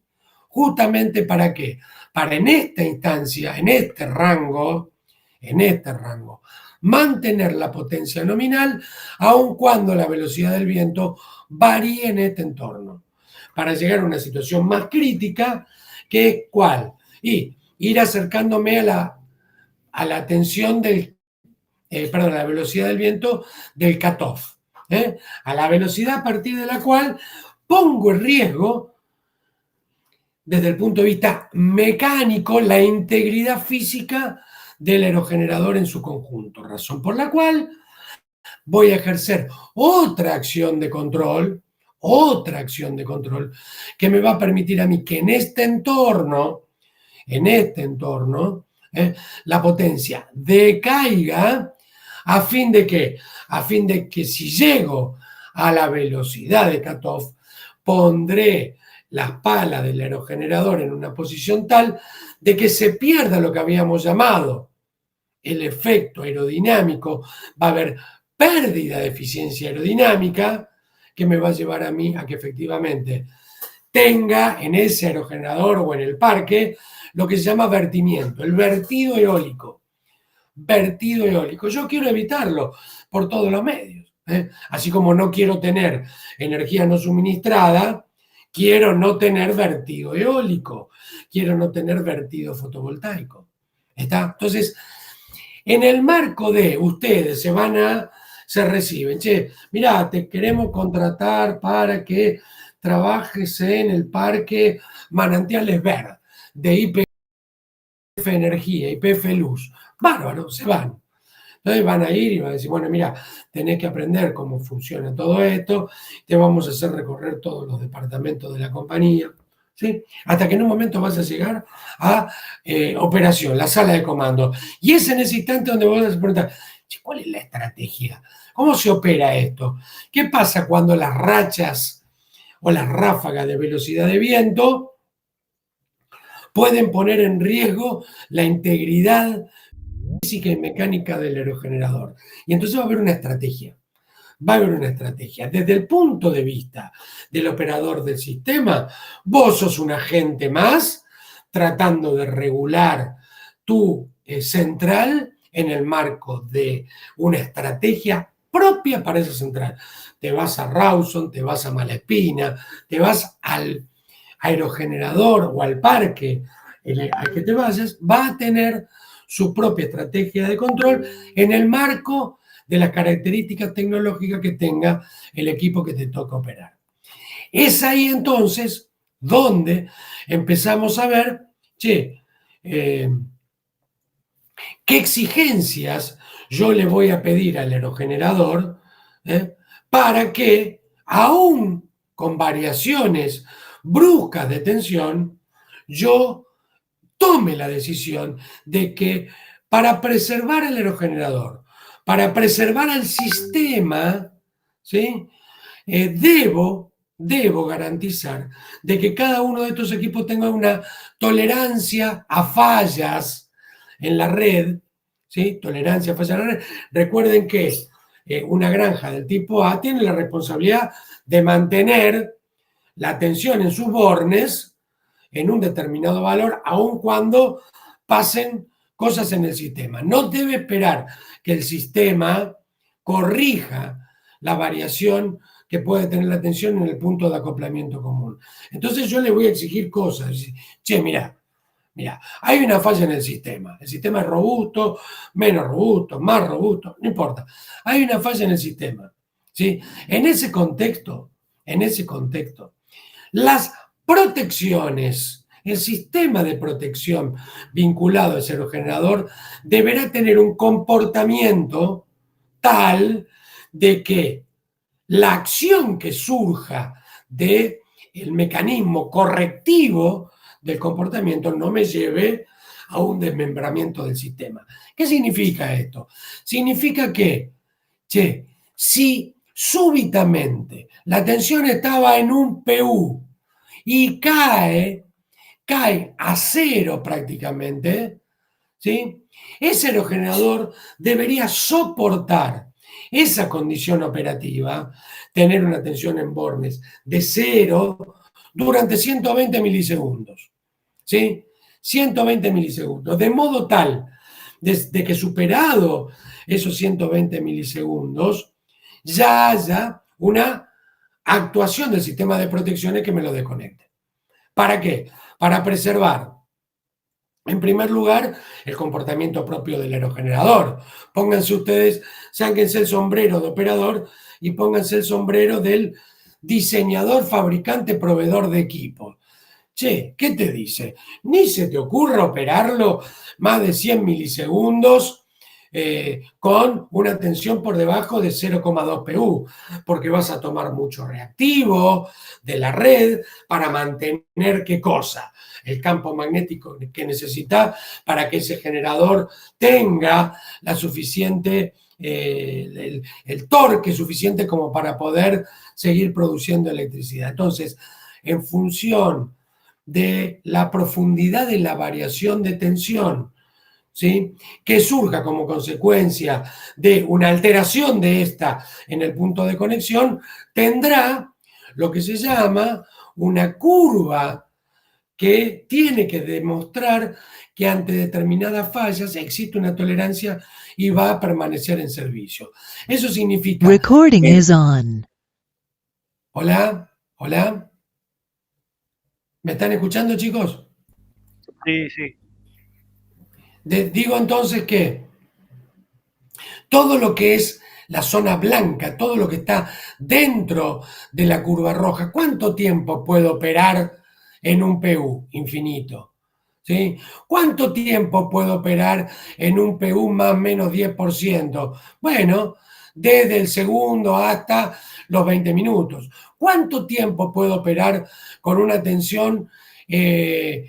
justamente para qué. Para en esta instancia, en este rango, mantener la potencia nominal aun cuando la velocidad del viento varíe en este entorno, para llegar a una situación más crítica, que es ¿cuál? Y ir acercándome a la tensión a la velocidad del viento del cutoff, a la velocidad a partir de la cual pongo en riesgo, desde el punto de vista mecánico, la integridad física del aerogenerador en su conjunto, razón por la cual voy a ejercer otra acción de control que me va a permitir a mí que en este entorno, la potencia decaiga, a fin de que, si llego a la velocidad de cutoff, pondré las palas del aerogenerador en una posición tal de que se pierda lo que habíamos llamado el efecto aerodinámico. Va a haber pérdida de eficiencia aerodinámica que me va a llevar a mí a que efectivamente tenga en ese aerogenerador o en el parque lo que se llama vertimiento, el vertido eólico. Yo quiero evitarlo por todos los medios. Así como no quiero tener energía no suministrada, quiero no tener vertido eólico, quiero no tener vertido fotovoltaico. ¿Está? Entonces, en el marco de ustedes se reciben, che, mirá, te queremos contratar para que trabajes en el parque Manantiales Verdes de YPF Energía, YPF Luz. Bárbaro, se van. Entonces van a ir y van a decir, bueno, mira, tenés que aprender cómo funciona todo esto, te vamos a hacer recorrer todos los departamentos de la compañía, ¿sí? Hasta que en un momento vas a llegar a operación, la sala de comando. Y es en ese instante donde vos vas a preguntar, ¿cuál es la estrategia? ¿Cómo se opera esto? ¿Qué pasa cuando las rachas o las ráfagas de velocidad de viento pueden poner en riesgo la integridad física y mecánica del aerogenerador? Y entonces va a haber una estrategia. Va a haber una estrategia. Desde el punto de vista del operador del sistema, vos sos un agente más tratando de regular tu central en el marco de una estrategia propia para esa central. Te vas a Rawson, te vas a Malespina, te vas al aerogenerador o al parque al que te vayas, va a tener su propia estrategia de control en el marco de las características tecnológicas que tenga el equipo que te toca operar. Es ahí entonces donde empezamos a ver, che, qué exigencias yo le voy a pedir al aerogenerador para que, aún con variaciones bruscas de tensión, yo tome la decisión de que para preservar al aerogenerador, para preservar al sistema, ¿sí? Debo garantizar de que cada uno de estos equipos tenga una tolerancia a fallas en la red, ¿sí? Tolerancia a fallas en la red. Recuerden que una granja del tipo A tiene la responsabilidad de mantener la tensión en sus bornes en un determinado valor, aun cuando pasen cosas en el sistema. No debe esperar que el sistema corrija la variación que puede tener la tensión en el punto de acoplamiento común. Entonces yo le voy a exigir cosas. Che, mira, hay una falla en el sistema. El sistema es robusto, menos robusto, más robusto, no importa. Hay una falla en el sistema. ¿Sí? En ese contexto, las protecciones, el sistema de protección vinculado a ese aerogenerador deberá tener un comportamiento tal de que la acción que surja del mecanismo correctivo del comportamiento no me lleve a un desmembramiento del sistema. ¿Qué significa esto? Significa que, si súbitamente la tensión estaba en un PU y cae a cero prácticamente, ¿sí? Ese aerogenerador debería soportar esa condición operativa, tener una tensión en bornes de cero durante 120 milisegundos, ¿sí? 120 milisegundos, de modo tal, desde que superado esos 120 milisegundos, ya haya una actuación del sistema de protecciones que me lo desconecte. ¿Para qué? Para preservar, en primer lugar, el comportamiento propio del aerogenerador. Pónganse ustedes, sáquense el sombrero de operador y pónganse el sombrero del diseñador, fabricante, proveedor de equipo. Che, ¿qué te dice? Ni se te ocurra operarlo más de 100 milisegundos con una tensión por debajo de 0,2 PU, porque vas a tomar mucho reactivo de la red para mantener, ¿qué cosa? El campo magnético que necesita para que ese generador tenga la suficiente, el torque suficiente como para poder seguir produciendo electricidad. Entonces, en función de la profundidad de la variación de tensión, ¿sí?, que surja como consecuencia de una alteración de esta en el punto de conexión, tendrá lo que se llama una curva que tiene que demostrar que ante determinadas fallas existe una tolerancia y va a permanecer en servicio. Eso significa... Recording is on. Hola, hola. ¿Me están escuchando, chicos? Sí, sí. Digo entonces que todo lo que es la zona blanca, todo lo que está dentro de la curva roja, ¿cuánto tiempo puedo operar en un PU? Infinito. ¿Sí? ¿Cuánto tiempo puedo operar en un PU más o menos 10%? Bueno, desde el segundo hasta los 20 minutos. ¿Cuánto tiempo puedo operar con una tensión que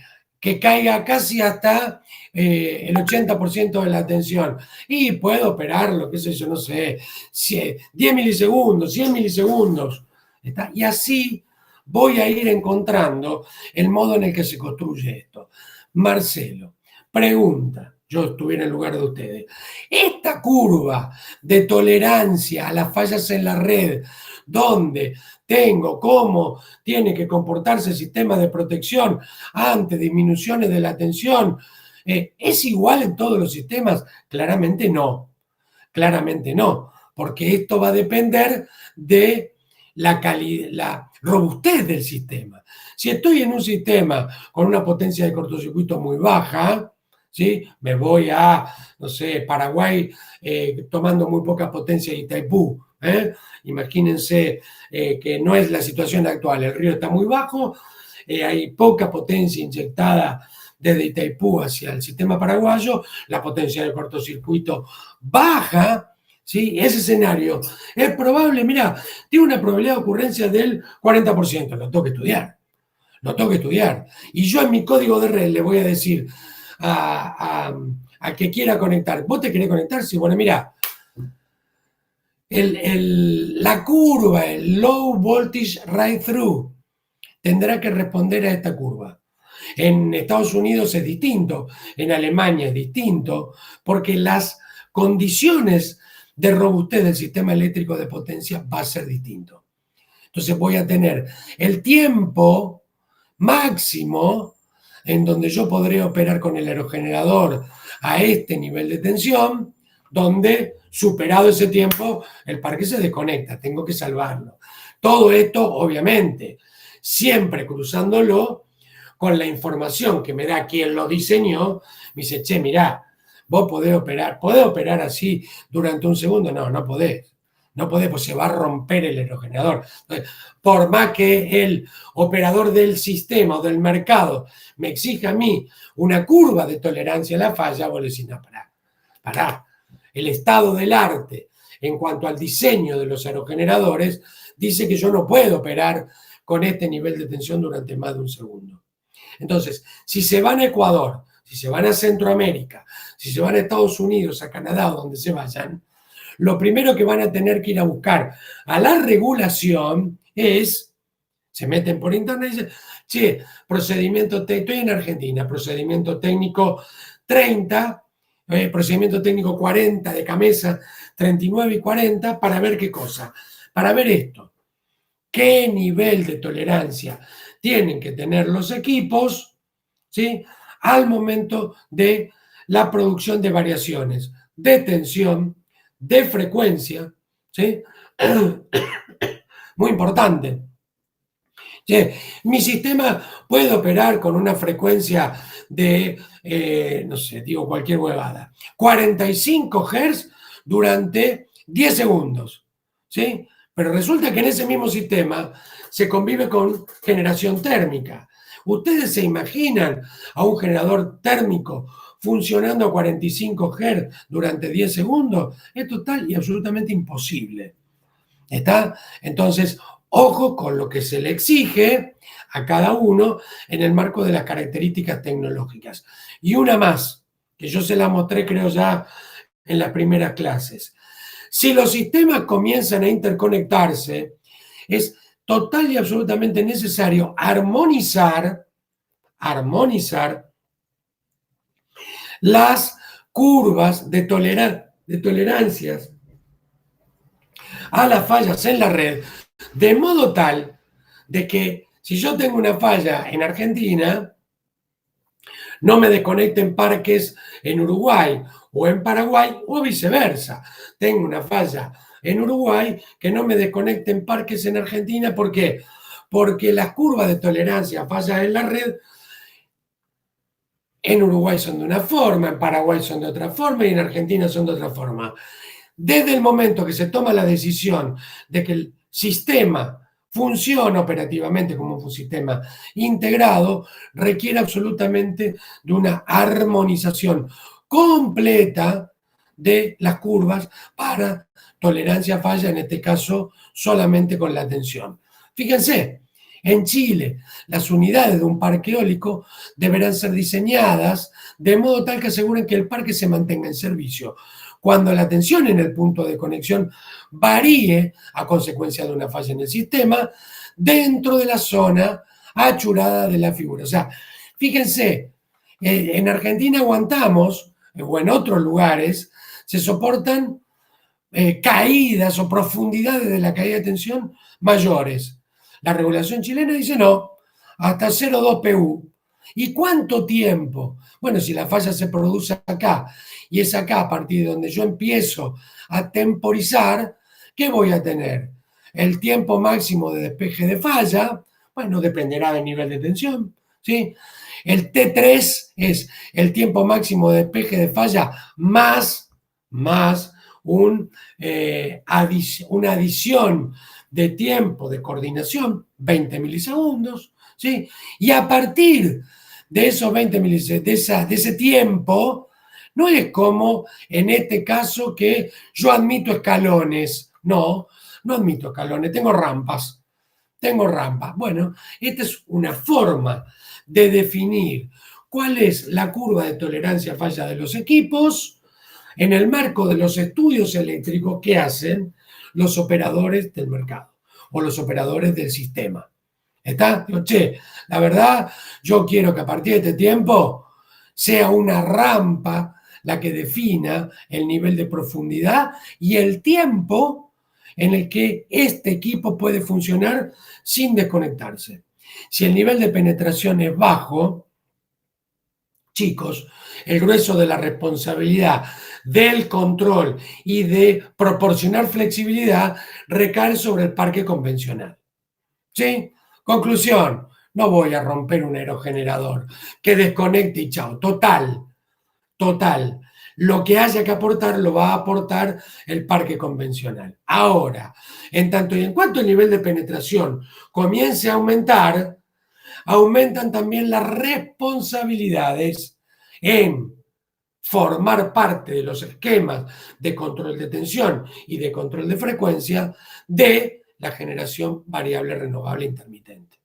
caiga casi hasta el 80% de la tensión? Y puedo operarlo, qué sé yo, no sé, 10 milisegundos, 100 milisegundos. ¿Está? Y así voy a ir encontrando el modo en el que se construye esto. Marcelo, pregunta, yo estuviera en el lugar de ustedes, esta curva de tolerancia a las fallas en la red, donde tengo cómo tiene que comportarse el sistema de protección ante disminuciones de la tensión, ¿es igual en todos los sistemas? Claramente no, porque esto va a depender de la robustez del sistema. Si estoy en un sistema con una potencia de cortocircuito muy baja, ¿sí? Me voy a, no sé, Paraguay tomando muy poca potencia de Itaipú. Imagínense que no es la situación actual, el río está muy bajo, hay poca potencia inyectada desde Itaipú hacia el sistema paraguayo, la potencia del cortocircuito baja. ¿Sí? Ese escenario es probable, mira, tiene una probabilidad de ocurrencia del 40%, lo tengo que estudiar. Y yo en mi código de red le voy a decir a que quiera conectar, ¿vos te querés conectar? Sí, bueno, mira, la curva, el low voltage ride through, tendrá que responder a esta curva. En Estados Unidos es distinto, en Alemania es distinto, porque las condiciones de robustez del sistema eléctrico de potencia va a ser distinto. Entonces voy a tener el tiempo máximo en donde yo podré operar con el aerogenerador a este nivel de tensión, donde superado ese tiempo el parque se desconecta, tengo que salvarlo. Todo esto, obviamente, siempre cruzándolo con la información que me da quien lo diseñó. Me dice, che, mirá, vos podés operar así durante un segundo. No podés. No podés, pues se va a romper el aerogenerador. Entonces, por más que el operador del sistema o del mercado me exija a mí una curva de tolerancia a la falla, vos le decís, no, pará. El estado del arte en cuanto al diseño de los aerogeneradores dice que yo no puedo operar con este nivel de tensión durante más de un segundo. Entonces, si se van a Ecuador, si se van a Centroamérica, si se van a Estados Unidos, a Canadá o donde se vayan, lo primero que van a tener que ir a buscar a la regulación es, se meten por internet y dicen, che, procedimiento técnico, estoy en Argentina, procedimiento técnico 30, procedimiento técnico 40 de Camesa, 39 y 40, para ver qué cosa, para ver esto, qué nivel de tolerancia tienen que tener los equipos, ¿sí? Al momento de la producción de variaciones de tensión, de frecuencia, ¿sí? Muy importante. ¿Sí? Mi sistema puede operar con una frecuencia de, no sé, digo cualquier huevada, 45 Hz durante 10 segundos, ¿sí? Pero resulta que en ese mismo sistema se convive con generación térmica. ¿Ustedes se imaginan a un generador térmico funcionando a 45 Hz durante 10 segundos? Es total y absolutamente imposible. ¿Está? Entonces, ojo con lo que se le exige a cada uno en el marco de las características tecnológicas. Y una más, que yo se la mostré creo ya en las primeras clases. Si los sistemas comienzan a interconectarse, es total y absolutamente necesario armonizar las curvas de tolerancias a las fallas en la red, de modo tal de que si yo tengo una falla en Argentina, no me desconecten parques en Uruguay o en Paraguay o viceversa. Tengo una falla en Uruguay, que no me desconecten parques en Argentina. ¿Por qué? Porque las curvas de tolerancia a fallas en la red en Uruguay son de una forma, en Paraguay son de otra forma y en Argentina son de otra forma. Desde el momento que se toma la decisión de que el sistema funciona operativamente como un sistema integrado, requiere absolutamente de una armonización completa de las curvas para tolerancia a falla, en este caso solamente con la tensión. Fíjense, en Chile, las unidades de un parque eólico deberán ser diseñadas de modo tal que aseguren que el parque se mantenga en servicio cuando la tensión en el punto de conexión varíe a consecuencia de una falla en el sistema dentro de la zona achurada de la figura. O sea, fíjense, en Argentina aguantamos, o en otros lugares, se soportan caídas o profundidades de la caída de tensión mayores. La regulación chilena dice no, hasta 0,2 PU. ¿Y cuánto tiempo? Bueno, si la falla se produce acá y es acá a partir de donde yo empiezo a temporizar, ¿qué voy a tener? El tiempo máximo de despeje de falla, bueno, dependerá del nivel de tensión, ¿sí? El T3 es el tiempo máximo de despeje de falla más una adición de tiempo de coordinación, 20 milisegundos, ¿sí? Y a partir de esos 20 milisegundos, de ese tiempo, no es como en este caso que yo admito escalones. No, no admito escalones, tengo rampas. Tengo rampas. Bueno, esta es una forma de definir cuál es la curva de tolerancia a falla de los equipos en el marco de los estudios eléctricos que hacen los operadores del mercado o los operadores del sistema. ¿Está? Digo, che, la verdad, yo quiero que a partir de este tiempo sea una rampa la que defina el nivel de profundidad y el tiempo en el que este equipo puede funcionar sin desconectarse. Si el nivel de penetración es bajo, chicos, el grueso de la responsabilidad del control y de proporcionar flexibilidad recae sobre el parque convencional. ¿Sí? Conclusión, no voy a romper un aerogenerador que desconecte y chao. Total. Lo que haya que aportar lo va a aportar el parque convencional. Ahora, en tanto y en cuanto el nivel de penetración comience a aumentar, aumentan también las responsabilidades en formar parte de los esquemas de control de tensión y de control de frecuencia de la generación variable renovable intermitente.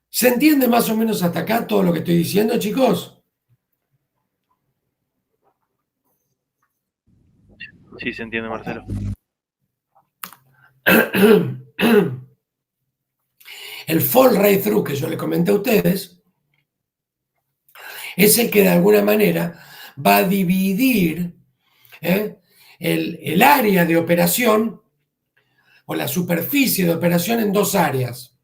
¿Se entiende más o menos hasta acá todo lo que estoy diciendo, chicos? Sí, se entiende, Marcelo. El fall right through que yo le comenté a ustedes es el que de alguna manera va a dividir el área de operación o la superficie de operación en dos áreas.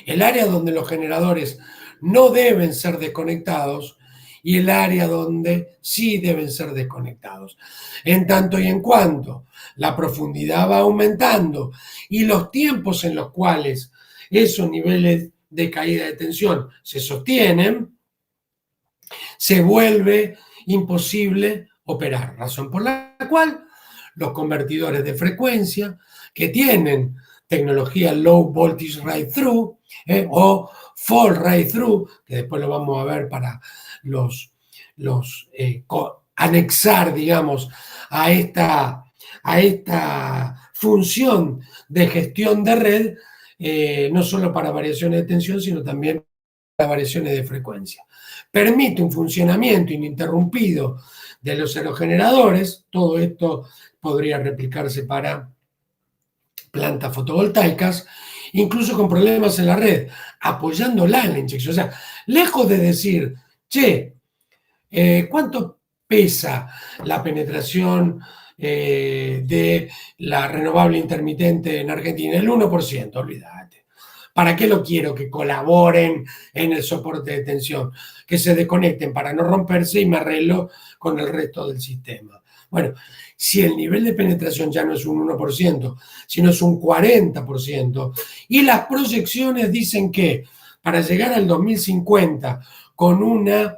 El área donde los generadores no deben ser desconectados y el área donde sí deben ser desconectados. En tanto y en cuanto la profundidad va aumentando y los tiempos en los cuales esos niveles de caída de tensión se sostienen, se vuelve imposible operar, razón por la cual los convertidores de frecuencia que tienen tecnología low voltage right through o fall right through, que después lo vamos a ver para anexar, digamos, a esta función de gestión de red, no solo para variaciones de tensión, sino también para variaciones de frecuencia. Permite un funcionamiento ininterrumpido de los aerogeneradores. Todo esto podría replicarse para plantas fotovoltaicas, incluso con problemas en la red, apoyándola en la inyección. O sea, lejos de decir, che, ¿cuánto pesa la penetración de la renovable intermitente en Argentina? El 1%, olvídate. ¿Para qué lo quiero? Que colaboren en el soporte de tensión, que se desconecten para no romperse y me arreglo con el resto del sistema. Bueno, si el nivel de penetración ya no es un 1%, sino es un 40%, y las proyecciones dicen que para llegar al 2050 con una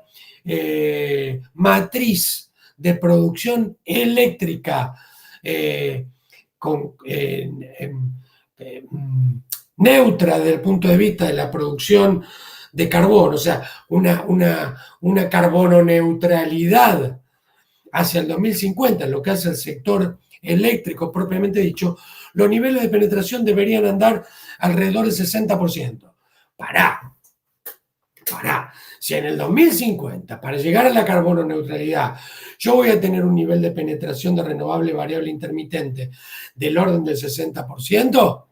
matriz de producción eléctrica con, neutra desde el punto de vista de la producción de carbono, o sea, una carbono neutralidad hacia el 2050, en lo que hace el sector eléctrico propiamente dicho, los niveles de penetración deberían andar alrededor del 60%. Pará. Si en el 2050, para llegar a la carbono neutralidad, yo voy a tener un nivel de penetración de renovable variable intermitente del orden del 60%,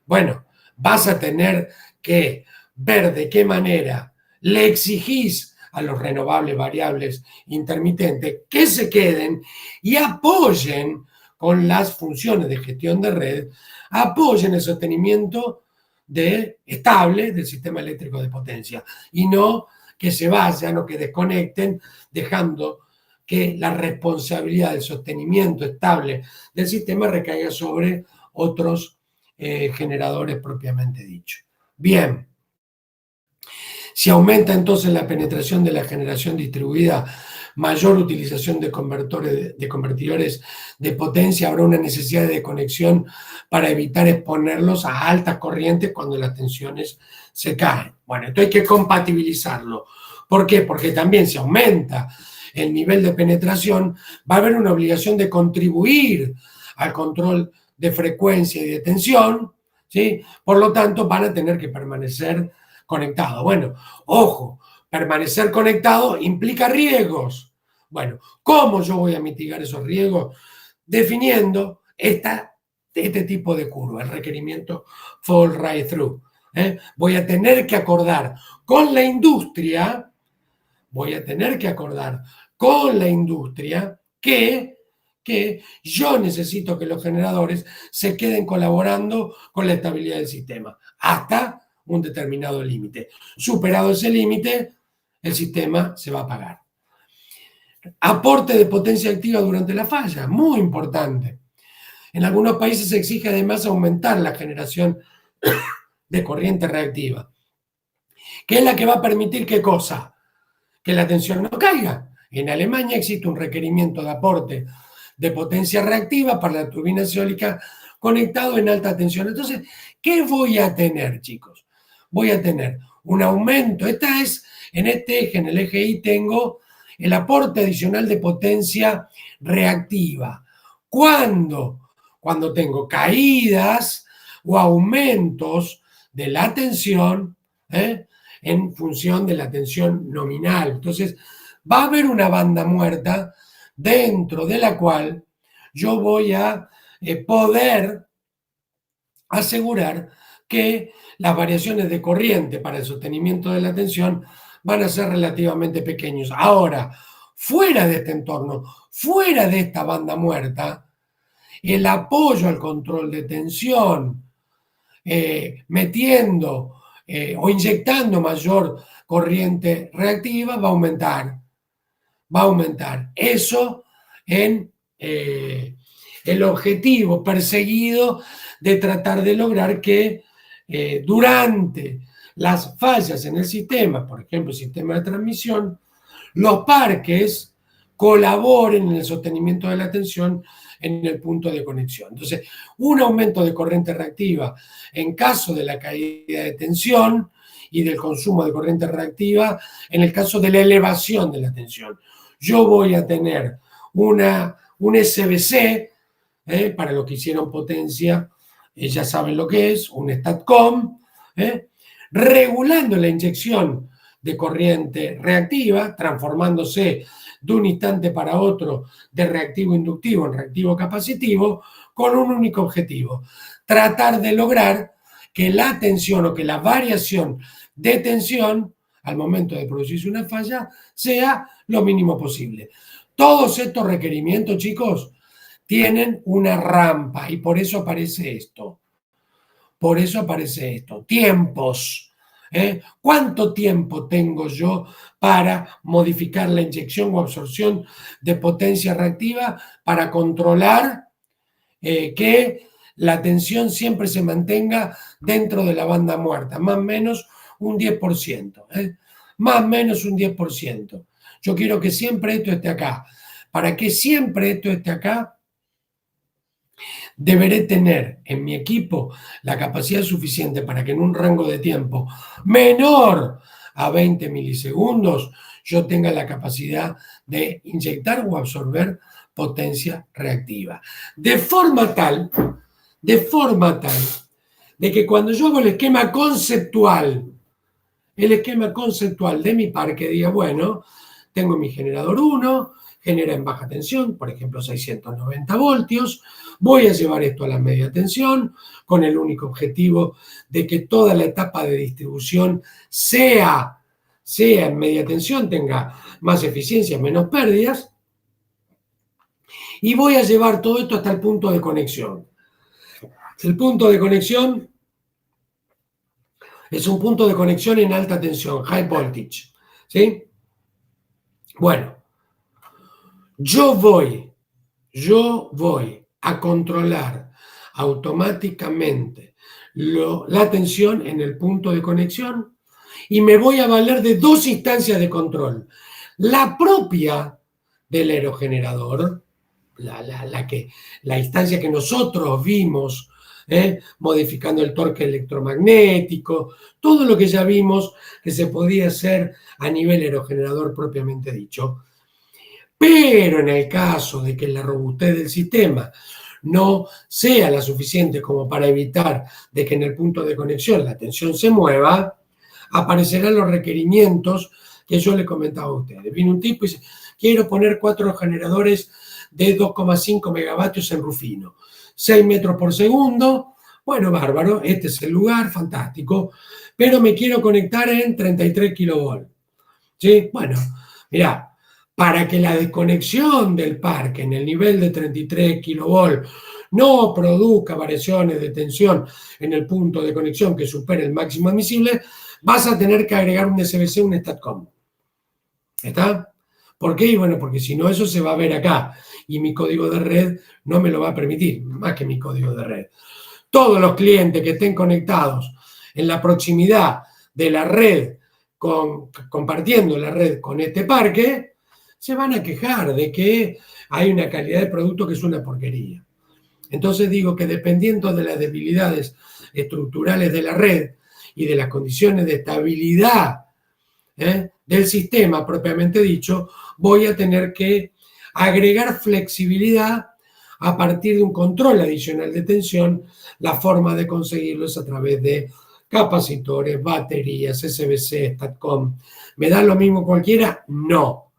bueno, vas a tener que ver de qué manera le exigís a los renovables variables intermitentes que se queden y apoyen con las funciones de gestión de red, apoyen el sostenimiento estable del sistema eléctrico de potencia y no que se vayan o que desconecten dejando que la responsabilidad del sostenimiento estable del sistema recaiga sobre otros generadores propiamente dicho. Bien, si aumenta entonces la penetración de la generación distribuida, mayor utilización de convertidores de potencia, habrá una necesidad de conexión para evitar exponerlos a altas corrientes cuando las tensiones se caen. Bueno, esto hay que compatibilizarlo. ¿Por qué? Porque también si aumenta el nivel de penetración, va a haber una obligación de contribuir al control de frecuencia y de tensión, ¿sí? Por lo tanto, van a tener que permanecer conectados. Bueno, ojo, permanecer conectado implica riesgos. Bueno, ¿cómo yo voy a mitigar esos riesgos? Definiendo este tipo de curva, el requerimiento fall right through. Voy a tener que acordar con la industria, que yo necesito que los generadores se queden colaborando con la estabilidad del sistema hasta un determinado límite. Superado ese límite, el sistema se va a apagar. Aporte de potencia activa durante la falla, muy importante. En algunos países se exige además aumentar la generación de corriente reactiva, que es la que va a permitir ¿qué cosa? Que la tensión no caiga. En Alemania existe un requerimiento de aporte de potencia reactiva para la turbina eólica conectado en alta tensión. Entonces, ¿qué voy a tener, chicos? Voy a tener un aumento. En este eje, en el eje Y, tengo el aporte adicional de potencia reactiva. ¿Cuándo? Cuando tengo caídas o aumentos de la tensión, en función de la tensión nominal. Entonces, va a haber una banda muerta dentro de la cual yo voy a poder asegurar que las variaciones de corriente para el sostenimiento de la tensión van a ser relativamente pequeños. Ahora, fuera de este entorno, fuera de esta banda muerta, el apoyo al control de tensión, metiendo o inyectando mayor corriente reactiva, va a aumentar. Eso en el objetivo perseguido de tratar de lograr que durante las fallas en el sistema, por ejemplo, el sistema de transmisión, los parques colaboren en el sostenimiento de la tensión en el punto de conexión. Entonces, un aumento de corriente reactiva en caso de la caída de tensión y del consumo de corriente reactiva en el caso de la elevación de la tensión. Yo voy a tener un SBC, para los que hicieron potencia, ya saben lo que es, un STATCOM, regulando la inyección de corriente reactiva, transformándose de un instante para otro de reactivo inductivo en reactivo capacitivo, con un único objetivo: tratar de lograr que la tensión o que la variación de tensión al momento de producirse una falla sea lo mínimo posible. Todos estos requerimientos, chicos, tienen una rampa y por eso aparece esto. Por eso aparece esto. Tiempos. ¿Cuánto tiempo tengo yo para modificar la inyección o absorción de potencia reactiva para controlar que la tensión siempre se mantenga dentro de la banda muerta? Más o menos un 10%. Más o menos un 10%. Yo quiero que siempre esto esté acá. Para que siempre esto esté acá, deberé tener en mi equipo la capacidad suficiente para que en un rango de tiempo menor a 20 milisegundos yo tenga la capacidad de inyectar o absorber potencia reactiva. De forma tal de que cuando yo hago el esquema conceptual de mi parque, diga, bueno, tengo mi generador 1, genera en baja tensión, por ejemplo 690 voltios, voy a llevar esto a la media tensión con el único objetivo de que toda la etapa de distribución sea en media tensión, tenga más eficiencia, menos pérdidas, y voy a llevar todo esto hasta el punto de conexión. El punto de conexión es un punto de conexión en alta tensión, high voltage, ¿sí? Bueno, yo voy a controlar automáticamente la tensión en el punto de conexión y me voy a valer de dos instancias de control. La propia del aerogenerador, la instancia que nosotros vimos, modificando el torque electromagnético, todo lo que ya vimos que se podía hacer a nivel aerogenerador propiamente dicho. Pero en el caso de que la robustez del sistema no sea la suficiente como para evitar de que en el punto de conexión la tensión se mueva, aparecerán los requerimientos que yo le comentaba a ustedes. Viene un tipo y dice, quiero poner 4 generadores de 2,5 megavatios en Rufino, 6 metros por segundo, bueno, bárbaro, este es el lugar, fantástico, pero me quiero conectar en 33 kilovolts. ¿Sí? Bueno, mirá, para que la desconexión del parque en el nivel de 33 kilovolts no produzca variaciones de tensión en el punto de conexión que supere el máximo admisible, vas a tener que agregar un SBC, un STATCOM. ¿Está? ¿Por qué? Y bueno, porque si no eso se va a ver acá y mi código de red no me lo va a permitir, más que mi código de red. Todos los clientes que estén conectados en la proximidad de la red, compartiendo la red con este parque, se van a quejar de que hay una calidad de producto que es una porquería. Entonces digo que dependiendo de las debilidades estructurales de la red y de las condiciones de estabilidad del sistema propiamente dicho, voy a tener que agregar flexibilidad a partir de un control adicional de tensión. La forma de conseguirlo es a través de capacitores, baterías, SBC, STATCOM. ¿Me da lo mismo cualquiera? No,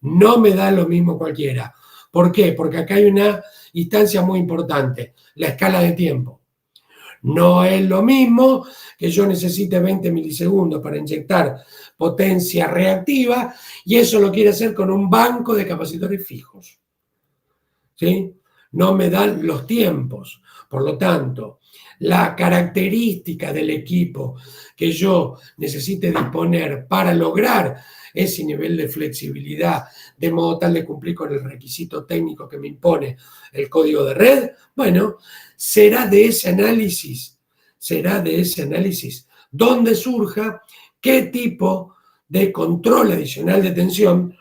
no me da lo mismo cualquiera. ¿Por qué? Porque acá hay una instancia muy importante, la escala de tiempo. No es lo mismo que yo necesite 20 milisegundos para inyectar potencia reactiva y eso lo quiere hacer con un banco de capacitores fijos. ¿Sí? No me dan los tiempos. Por lo tanto, la característica del equipo que yo necesite disponer para lograr ese nivel de flexibilidad, de modo tal de cumplir con el requisito técnico que me impone el código de red, bueno, será de ese análisis donde surja qué tipo de control adicional de tensión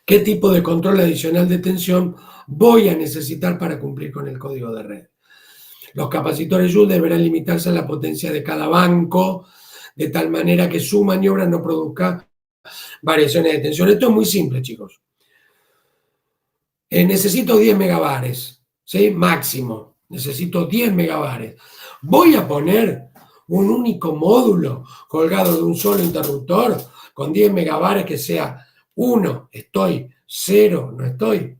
qué tipo de control adicional de tensión voy a necesitar para cumplir con el código de red. Los capacitores Joule deberán limitarse a la potencia de cada banco, de tal manera que su maniobra no produzca variaciones de tensión. Esto es muy simple, chicos. Necesito 10 megabares, ¿sí? Máximo. Necesito 10 megabares. Voy a poner un único módulo colgado de un solo interruptor con 10 megabares que sea 1, estoy, 0, no estoy.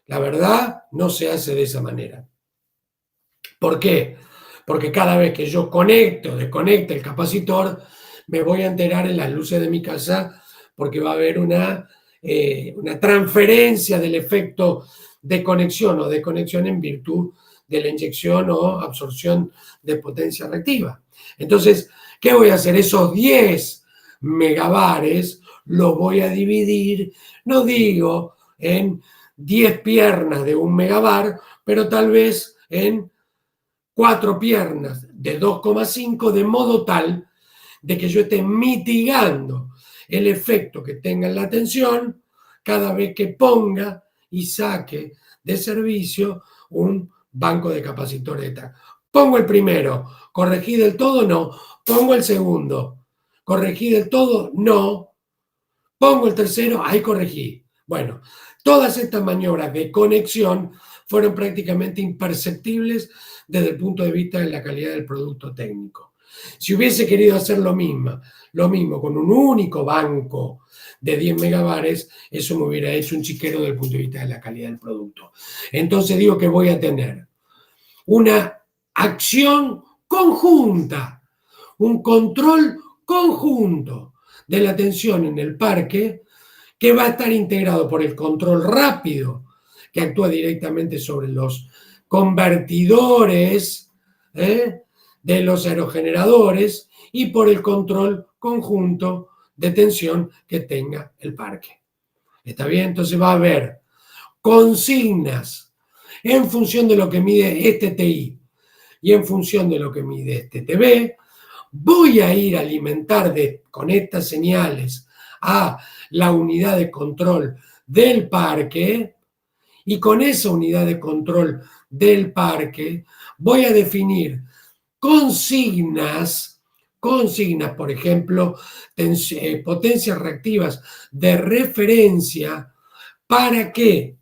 La verdad, no se hace de esa manera. ¿Por qué? Porque cada vez que yo conecte o desconecte el capacitor, me voy a enterar en las luces de mi casa porque va a haber una transferencia del efecto de conexión o desconexión en virtud de la inyección o absorción de potencia reactiva. Entonces, ¿qué voy a hacer? Esos 10 megabares los voy a dividir, no digo en 10 piernas de 1 megabar, pero tal vez en 4 piernas de 2,5, de modo tal de que yo esté mitigando el efecto que tenga en la tensión cada vez que ponga y saque de servicio un banco de capacitores de TAC. Pongo el primero, corregí del todo, no. Pongo el segundo, corregí del todo, no. Pongo el tercero, ahí corregí. Bueno, todas estas maniobras de conexión fueron prácticamente imperceptibles desde el punto de vista de la calidad del producto técnico. Si hubiese querido hacer lo mismo con un único banco de 10 megabares, eso me hubiera hecho un chiquero desde el punto de vista de la calidad del producto. Entonces digo que voy a tener una acción conjunta, un control conjunto de la tensión en el parque que va a estar integrado por el control rápido que actúa directamente sobre los convertidores de los aerogeneradores y por el control conjunto de tensión que tenga el parque. ¿Está bien? Entonces va a haber consignas en función de lo que mide este TI y en función de lo que mide este TB. Voy a ir a alimentar con estas señales a la unidad de control del parque y con esa unidad de control del parque voy a definir consignas, por ejemplo, potencias reactivas de referencia para que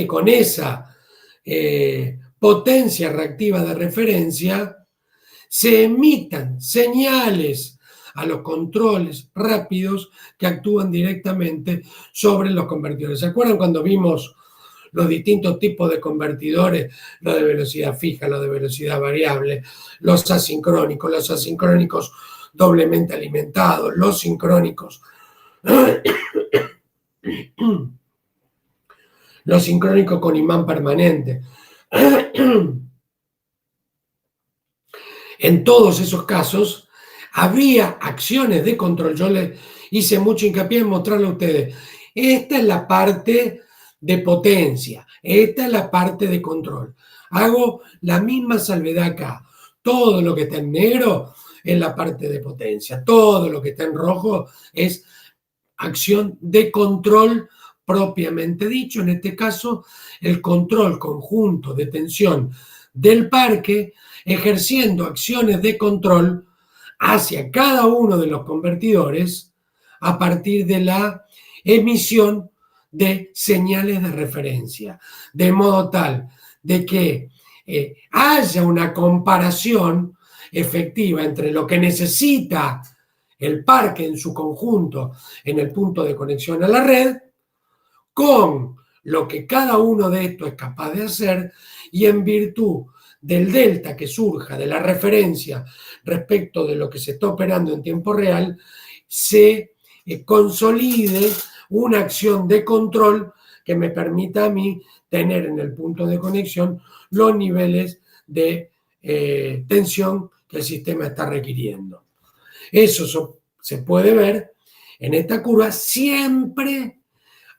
con esa potencia reactiva de referencia se emitan señales a los controles rápidos que actúan directamente sobre los convertidores. ¿Se acuerdan cuando vimos los distintos tipos de convertidores? Los de velocidad fija, los de velocidad variable, los asincrónicos doblemente alimentados, los sincrónicos, los sincrónicos con imán permanente. En todos esos casos había acciones de control. Yo les hice mucho hincapié en mostrarle a ustedes. Esta es la parte de potencia, esta es la parte de control. Hago la misma salvedad acá. Todo lo que está en negro es la parte de potencia. Todo lo que está en rojo es acción de control propiamente dicho. En este caso, el control conjunto de tensión del parque, ejerciendo acciones de control hacia cada uno de los convertidores a partir de la emisión de señales de referencia, de modo tal de que haya una comparación efectiva entre lo que necesita el parque en su conjunto en el punto de conexión a la red con lo que cada uno de estos es capaz de hacer, y en virtud del delta que surja de la referencia respecto de lo que se está operando en tiempo real, se consolide una acción de control que me permita a mí tener en el punto de conexión los niveles de tensión que el sistema está requiriendo. Eso se puede ver en esta curva siempre,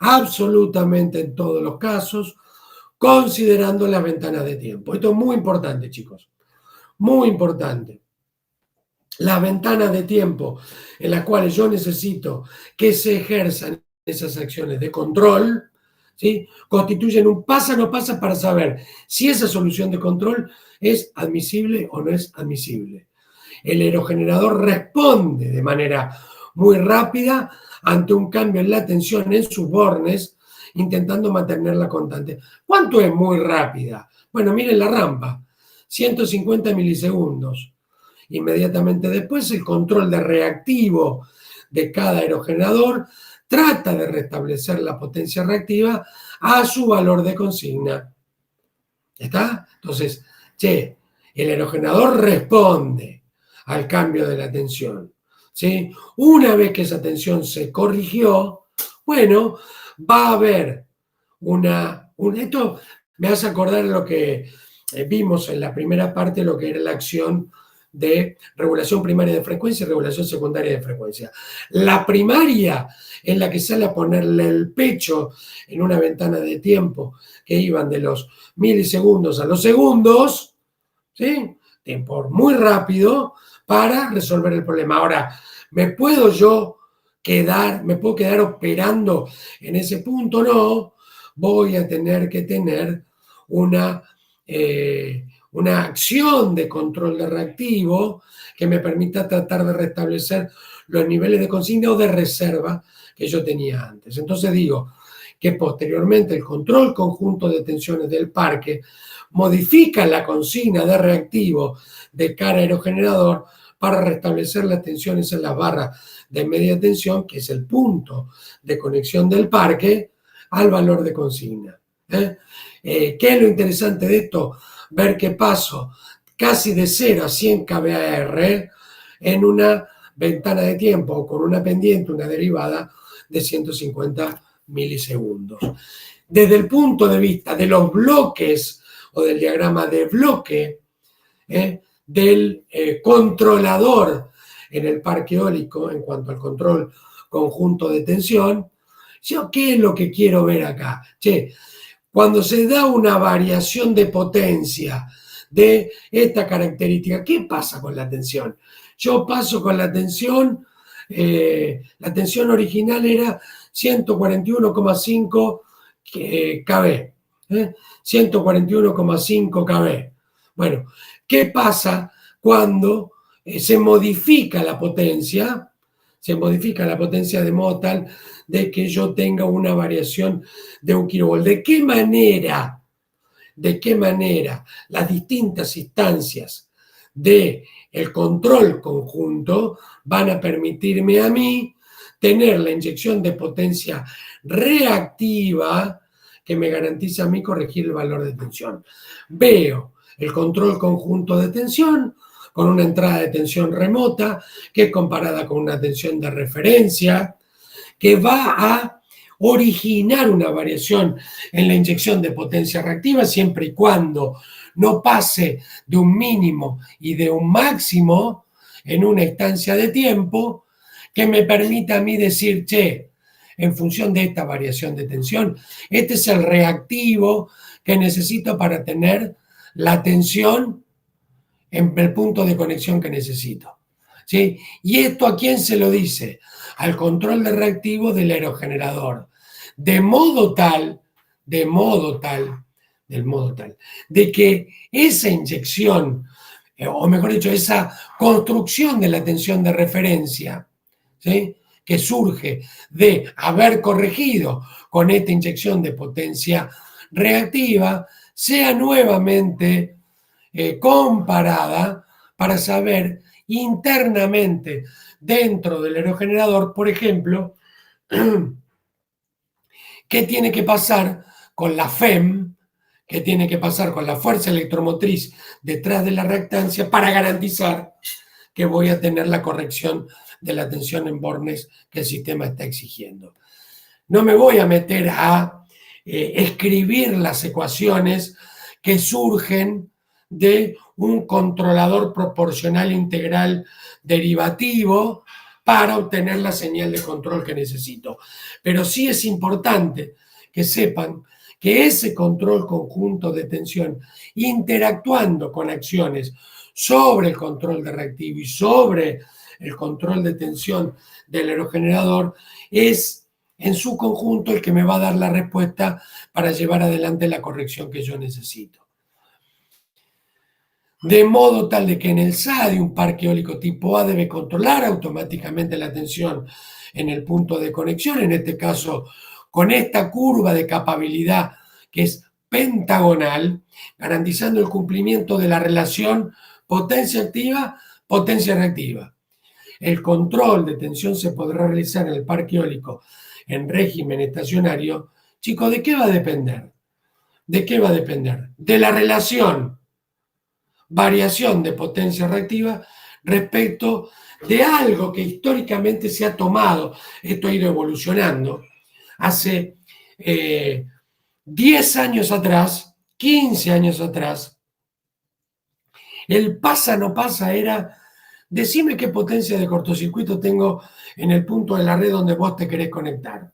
absolutamente en todos los casos, considerando las ventanas de tiempo. Esto es muy importante, chicos, muy importante. Las ventanas de tiempo en las cuales yo necesito que se ejerzan esas acciones de control, ¿sí?, constituyen un pasa no pasa para saber si esa solución de control es admisible o no es admisible. El aerogenerador responde de manera muy rápida ante un cambio en la tensión en sus bornes, intentando mantenerla constante. ¿Cuánto es muy rápida? Bueno, miren la rampa, 150 milisegundos. Inmediatamente después, el control de reactivo de cada aerogenerador trata de restablecer la potencia reactiva a su valor de consigna. ¿Está? Entonces, el aerogenerador responde al cambio de la tensión, ¿sí? Una vez que esa tensión se corrigió, bueno, va a haber esto me hace acordar lo que vimos en la primera parte, lo que era la acción de regulación primaria de frecuencia y regulación secundaria de frecuencia. La primaria es la que sale a ponerle el pecho en una ventana de tiempo que iban de los milisegundos a los segundos, ¿sí? Tiempo muy rápido para resolver el problema. Ahora, me puedo quedar operando en ese punto? No, voy a tener que tener una acción de control de reactivo que me permita tratar de restablecer los niveles de consigna o de reserva que yo tenía antes. Entonces digo que posteriormente el control conjunto de tensiones del parque modifica la consigna de reactivo de cara aerogenerador para restablecer las tensiones en las barras de media tensión, que es el punto de conexión del parque, al valor de consigna. ¿Qué es lo interesante de esto? Ver que paso casi de 0 a 100 kVAR en una ventana de tiempo con una pendiente, una derivada de 150 milisegundos. Desde el punto de vista de los bloques o del diagrama de bloque del controlador en el parque eólico en cuanto al control conjunto de tensión, ¿yo qué es lo que quiero ver acá? Cuando se da una variación de potencia de esta característica, ¿qué pasa con la tensión? Yo paso con la tensión original era 141,5 kV. 141,5 kV. Bueno, ¿qué pasa cuando se modifica la potencia? Se modifica la potencia de modo tal de que yo tenga una variación de 1 kV. ¿De qué manera? Las distintas instancias del control conjunto van a permitirme a mí tener la inyección de potencia reactiva que me garantiza a mí corregir el valor de tensión? Veo el control conjunto de tensión con una entrada de tensión remota que es comparada con una tensión de referencia que va a originar una variación en la inyección de potencia reactiva siempre y cuando no pase de un mínimo y de un máximo en una instancia de tiempo que me permita a mí decir, en función de esta variación de tensión, este es el reactivo que necesito para tener la tensión en el punto de conexión que necesito. ¿Sí? ¿Y esto a quién se lo dice? Al control de reactivo del aerogenerador. De modo tal, de que esa inyección, o mejor dicho, esa construcción de la tensión de referencia, ¿sí?, que surge de haber corregido con esta inyección de potencia reactiva, sea nuevamente comparada para saber internamente dentro del aerogenerador, por ejemplo, qué tiene que pasar con la FEM, qué tiene que pasar con la fuerza electromotriz detrás de la reactancia para garantizar que voy a tener la corrección de la tensión en bornes que el sistema está exigiendo. No me voy a meter a escribir las ecuaciones que surgen de un controlador proporcional integral derivativo para obtener la señal de control que necesito. Pero sí es importante que sepan que ese control conjunto de tensión, interactuando con acciones sobre el control de reactivo y sobre el control de tensión del aerogenerador, es en su conjunto el que me va a dar la respuesta para llevar adelante la corrección que yo necesito. De modo tal de que en el SADI un parque eólico tipo A debe controlar automáticamente la tensión en el punto de conexión, en este caso con esta curva de capabilidad que es pentagonal, garantizando el cumplimiento de la relación potencia activa, potencia reactiva. El control de tensión se podrá realizar en el parque eólico en régimen estacionario. Chicos, ¿de qué va a depender? ¿De qué va a depender? De la relación variación de potencia reactiva respecto de algo que históricamente se ha tomado, esto ha ido evolucionando, hace 10 años atrás, 15 años atrás, el pasa no pasa era, decime qué potencia de cortocircuito tengo en el punto de la red donde vos te querés conectar.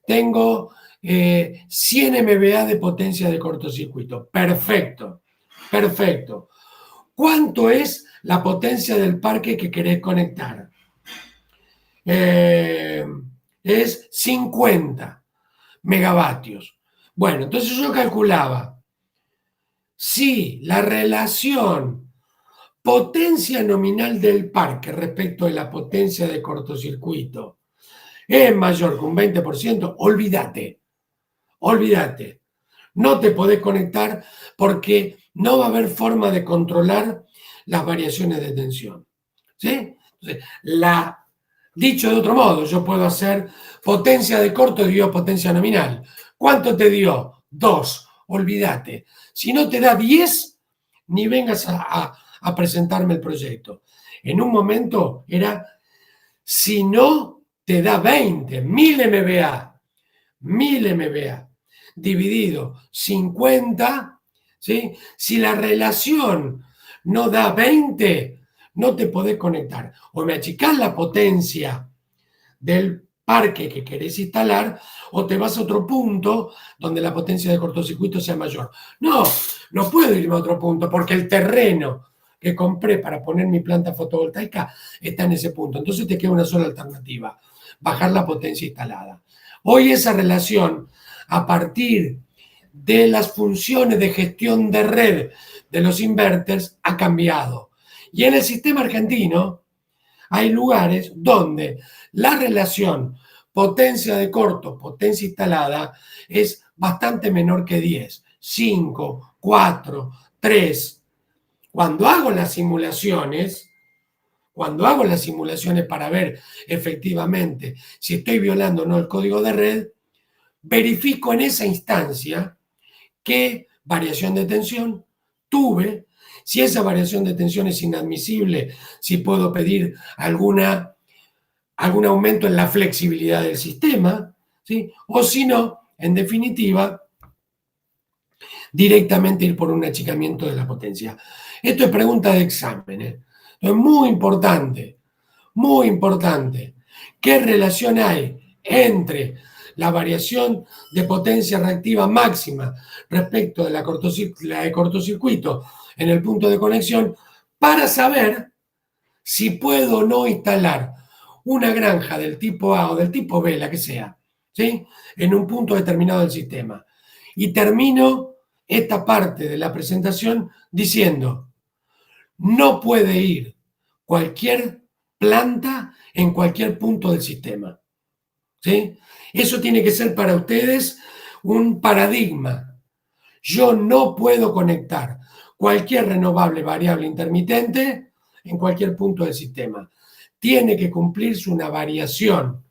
Tengo 100 MVA de potencia de cortocircuito. Perfecto, perfecto. ¿Cuánto es la potencia del parque que querés conectar? Es 50 megavatios. Bueno, entonces yo calculaba, si la relación potencia nominal del parque respecto de la potencia de cortocircuito es mayor que un 20%, olvídate, olvídate. No te podés conectar porque no va a haber forma de controlar las variaciones de tensión. ¿Sí? Entonces, dicho de otro modo, yo puedo hacer potencia de corto dio potencia nominal. ¿Cuánto te dio? 2. Olvídate. Si no te da 10, ni vengas a presentarme el proyecto. En un momento era, si no te da 20, 1000 MVA, 1000 MVA, dividido 50, ¿sí? Si la relación no da 20, no te podés conectar. O me achicás la potencia del parque que querés instalar, o te vas a otro punto donde la potencia de cortocircuito sea mayor. No, no puedo irme a otro punto porque el terreno que compré para poner mi planta fotovoltaica está en ese punto. Entonces te queda una sola alternativa, bajar la potencia instalada. Hoy esa relación, a partir de las funciones de gestión de red de los inverters, ha cambiado. Y en el sistema argentino hay lugares donde la relación potencia de corto, potencia instalada, es bastante menor que 10, 5, 4, 3. Cuando hago las simulaciones para ver efectivamente si estoy violando o no el código de red, verifico en esa instancia qué variación de tensión tuve, si esa variación de tensión es inadmisible, si puedo pedir algún aumento en la flexibilidad del sistema, ¿sí? O si no, en definitiva, directamente ir por un achicamiento de la potencia. Esto es pregunta de examen, ¿eh? Esto es muy importante, muy importante. ¿Qué relación hay entre la variación de potencia reactiva máxima respecto de la de cortocircuito en el punto de conexión para saber si puedo o no instalar una granja del tipo A o del tipo B, la que sea, ¿sí? En un punto determinado del sistema? Y termino esta parte de la presentación diciendo, no puede ir cualquier planta en cualquier punto del sistema, ¿sí? Eso tiene que ser para ustedes un paradigma. Yo no puedo conectar cualquier renovable variable intermitente en cualquier punto del sistema. Tiene que cumplirse una variación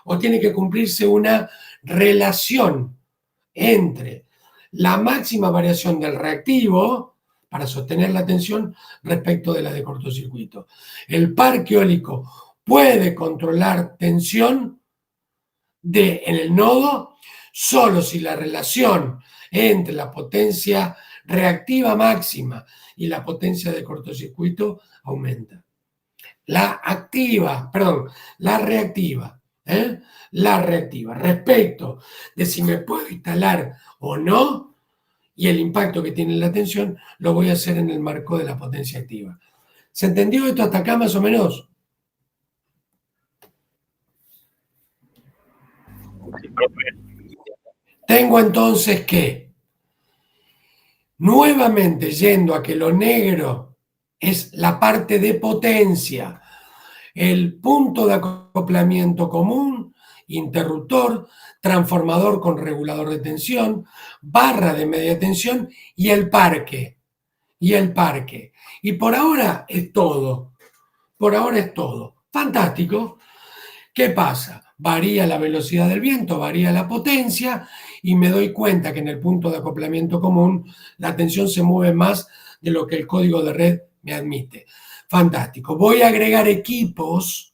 o tiene que cumplirse una relación entre la máxima variación del reactivo para sostener la tensión respecto de la de cortocircuito. El parque eólico puede controlar tensión en el nodo solo si la relación entre la potencia reactiva máxima y la potencia de cortocircuito aumenta. La reactiva, la reactiva respecto de si me puedo instalar o no y el impacto que tiene la tensión, lo voy a hacer en el marco de la potencia activa. ¿Se entendió esto hasta acá más o menos? Sí, profe. Tengo entonces que, nuevamente yendo a que lo negro es la parte de potencia, el punto de acoplamiento común, interruptor, transformador con regulador de tensión, barra de media tensión y el parque. Y por ahora es todo. Por ahora es todo. Fantástico. ¿Qué pasa? Varía la velocidad del viento, varía la potencia y me doy cuenta que en el punto de acoplamiento común la tensión se mueve más de lo que el código de red me admite. Fantástico. Voy a agregar equipos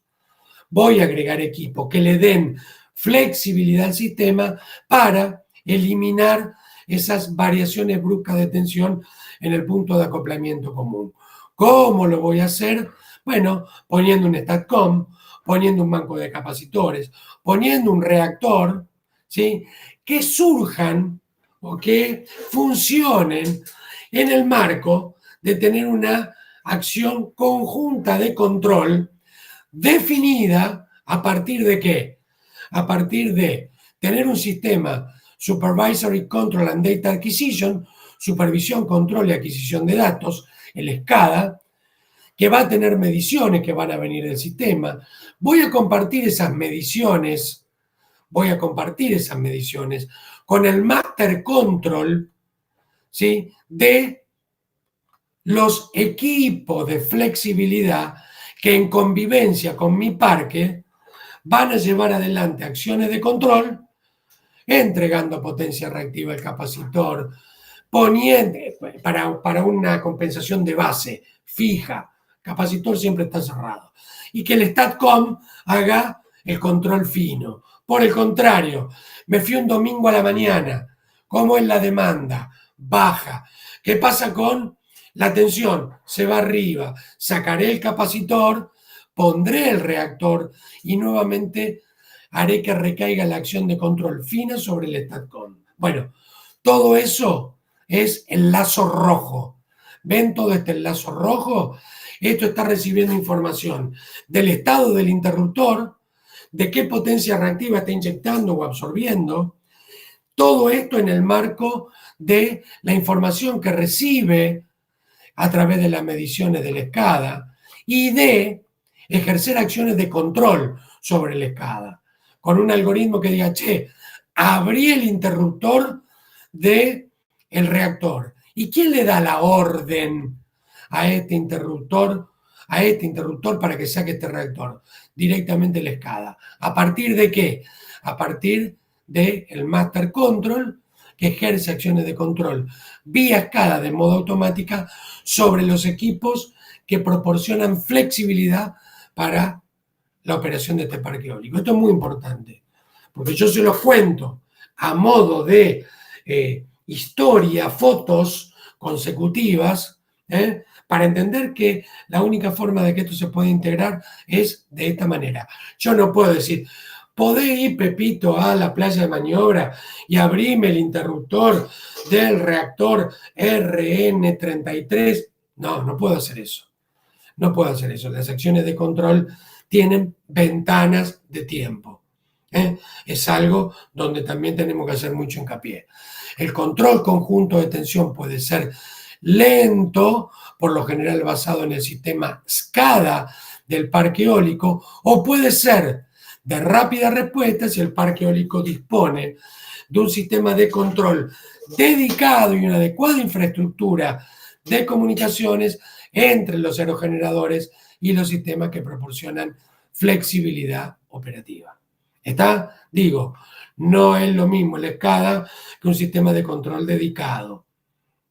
que le den flexibilidad al sistema para eliminar esas variaciones bruscas de tensión en el punto de acoplamiento común. ¿Cómo lo voy a hacer? Bueno, poniendo un STATCOM, poniendo un banco de capacitores, poniendo un reactor, ¿sí?, que surjan o que funcionen en el marco de tener una acción conjunta de control definida a partir de ¿qué? A partir de tener un sistema Supervisory Control and Data Acquisition, supervisión, control y adquisición de datos, el SCADA, que va a tener mediciones que van a venir del sistema. Voy a compartir esas mediciones con el Master Control, ¿sí?, de los equipos de flexibilidad que en convivencia con mi parque van a llevar adelante acciones de control, entregando potencia reactiva al capacitor, poniendo para una compensación de base fija, capacitor siempre está cerrado, y que el STATCOM haga el control fino. Por el contrario, me fui un domingo a la mañana, ¿cómo es la demanda? Baja. ¿Qué pasa con la tensión? Se va arriba, sacaré el capacitor, pondré el reactor y nuevamente haré que recaiga la acción de control fina sobre el STATCOM. Bueno, todo eso es el lazo rojo. ¿Ven todo este lazo rojo? Esto está recibiendo información del estado del interruptor, de qué potencia reactiva está inyectando o absorbiendo. Todo esto en el marco de la información que recibe a través de las mediciones del SCADA y de ejercer acciones de control sobre el SCADA, con un algoritmo que diga, che, abrí el interruptor del reactor. ¿Y quién le da la orden a este interruptor para que saque este reactor? Directamente el SCADA. ¿A partir de qué? A partir del Master Control, que ejerce acciones de control vía SCADA de modo automática sobre los equipos que proporcionan flexibilidad para la operación de este parque eólico. Esto es muy importante, porque yo se los cuento a modo de historia, fotos consecutivas, para entender que la única forma de que esto se puede integrar es de esta manera. Yo no puedo decir, ¿podés ir, Pepito, a la playa de maniobra y abrime el interruptor del reactor RN33? No, no puedo hacer eso. No puedo hacer eso. Las acciones de control tienen ventanas de tiempo. Es algo donde también tenemos que hacer mucho hincapié. El control conjunto de tensión puede ser lento, por lo general basado en el sistema SCADA del parque eólico, o puede ser de rápida respuesta si el parque eólico dispone de un sistema de control dedicado y una adecuada infraestructura de comunicaciones entre los aerogeneradores y los sistemas que proporcionan flexibilidad operativa. ¿Está? Digo, no es lo mismo la SCADA que un sistema de control dedicado.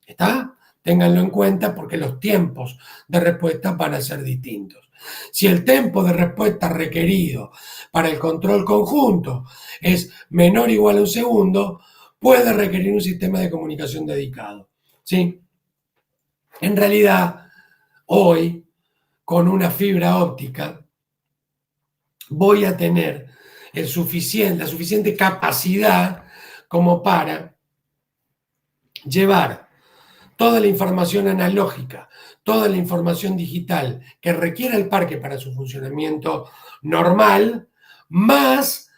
¿Está? Ténganlo en cuenta porque los tiempos de respuesta van a ser distintos. Si el tiempo de respuesta requerido para el control conjunto es menor o igual a un segundo, puede requerir un sistema de comunicación dedicado. ¿Sí? En realidad, hoy, con una fibra óptica, voy a tener la suficiente capacidad como para llevar toda la información analógica, toda la información digital que requiere el parque para su funcionamiento normal, más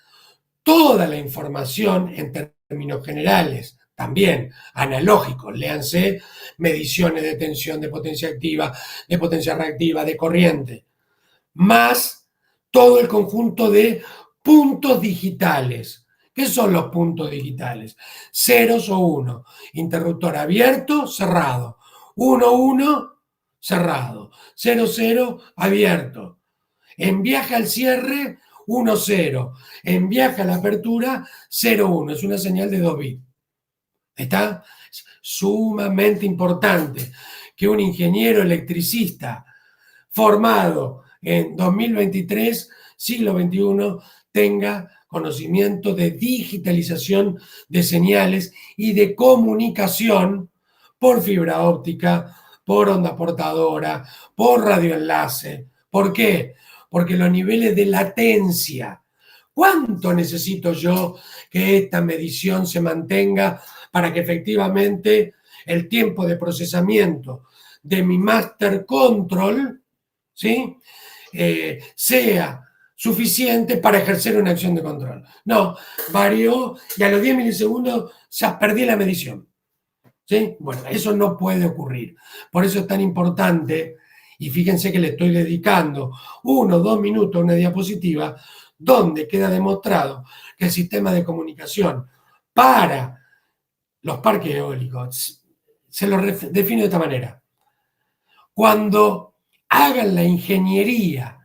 toda la información en términos generales, también analógicos, léanse mediciones de tensión, de potencia activa, de potencia reactiva, de corriente, más todo el conjunto de puntos digitales. ¿Qué son los puntos digitales? Ceros o uno. Interruptor abierto, cerrado. 1, 1, cerrado. 0, 0, abierto. En viaje al cierre, 1, 0. En viaje a la apertura, 0, 1. Es una señal de 2 bits. ¿Está? Es sumamente importante que un ingeniero electricista formado en 2023, siglo XXI, tenga conocimiento de digitalización de señales y de comunicación por fibra óptica, por onda portadora, por radioenlace. ¿Por qué? Porque los niveles de latencia, ¿cuánto necesito yo que esta medición se mantenga para que efectivamente el tiempo de procesamiento de mi master control, ¿sí? Sea suficiente para ejercer una acción de control? No, varió y a los 10 milisegundos ya perdí la medición. ¿Sí? Bueno, eso no puede ocurrir. Por eso es tan importante, y fíjense que le estoy dedicando 1 o 2 minutos a una diapositiva donde queda demostrado que el sistema de comunicación para los parques eólicos se lo define de esta manera. Cuando hagan la ingeniería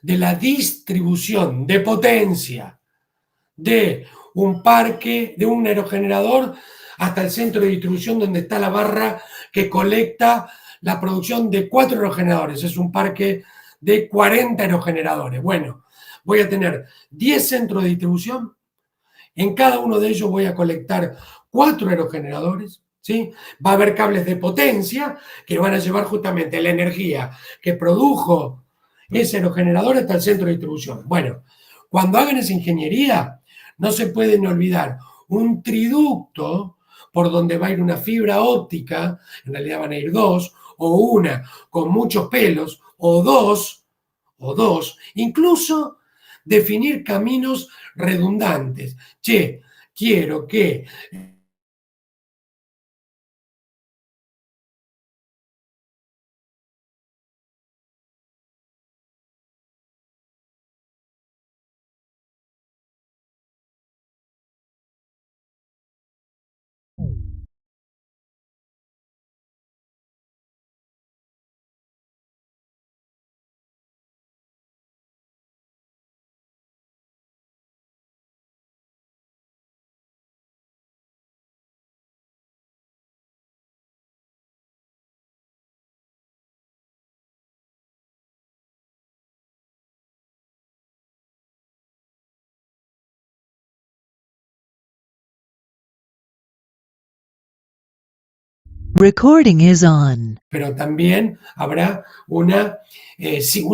de la distribución de potencia de un parque, de un aerogenerador, hasta el centro de distribución donde está la barra que colecta la producción de 4 aerogeneradores. Es un parque de 40 aerogeneradores. Bueno, voy a tener 10 centros de distribución. En cada uno de ellos voy a colectar 4 aerogeneradores. ¿Sí? Va a haber cables de potencia que van a llevar justamente la energía que produjo ese aerogenerador hasta el centro de distribución. Bueno, cuando hagan esa ingeniería, no se pueden olvidar un triducto por donde va a ir una fibra óptica, en realidad van a ir 2, o una con muchos pelos, o dos, incluso definir caminos redundantes. Che, quiero que Recording is on. Pero también habrá un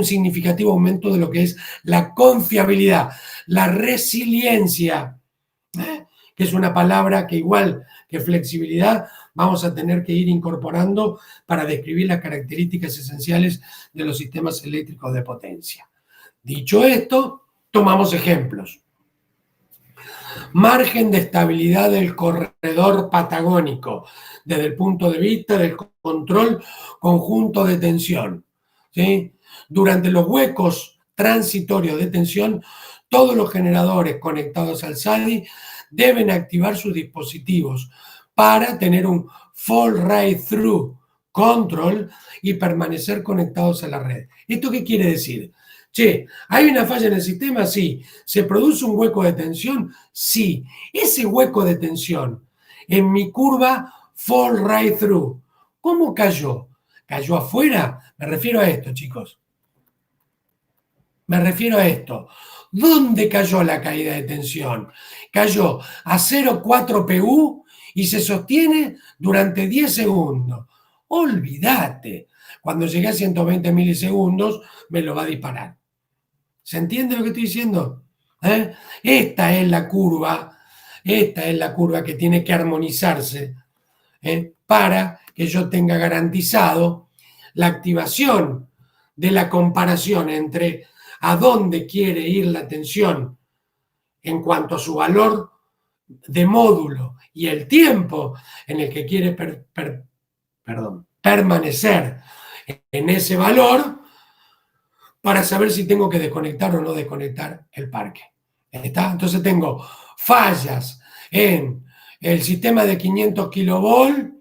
significativo aumento de lo que es la confiabilidad, la resiliencia, que es una palabra que, igual que flexibilidad, vamos a tener que ir incorporando para describir las características esenciales de los sistemas eléctricos de potencia. Dicho esto, tomamos ejemplos. Margen de estabilidad del corredor patagónico desde el punto de vista del control conjunto de tensión. ¿Sí? Durante los huecos transitorios de tensión, todos los generadores conectados al SADI deben activar sus dispositivos para tener un fall right through control y permanecer conectados a la red. ¿Esto qué quiere decir? Che, ¿hay una falla en el sistema? Sí. ¿Se produce un hueco de tensión? Sí. Ese hueco de tensión en mi curva fall right through, ¿cómo cayó? ¿Cayó afuera? Me refiero a esto, chicos. Me refiero a esto. ¿Dónde cayó la caída de tensión? Cayó a 0,4 PU y se sostiene durante 10 segundos. Olvídate. Cuando llegue a 120 milisegundos, me lo va a disparar. ¿Se entiende lo que estoy diciendo? Esta es la curva que tiene que armonizarse para que yo tenga garantizado la activación de la comparación entre a dónde quiere ir la tensión en cuanto a su valor de módulo y el tiempo en el que quiere permanecer en ese valor, para saber si tengo que desconectar o no desconectar el parque. ¿Está? Entonces tengo fallas en el sistema de 500 kilovolt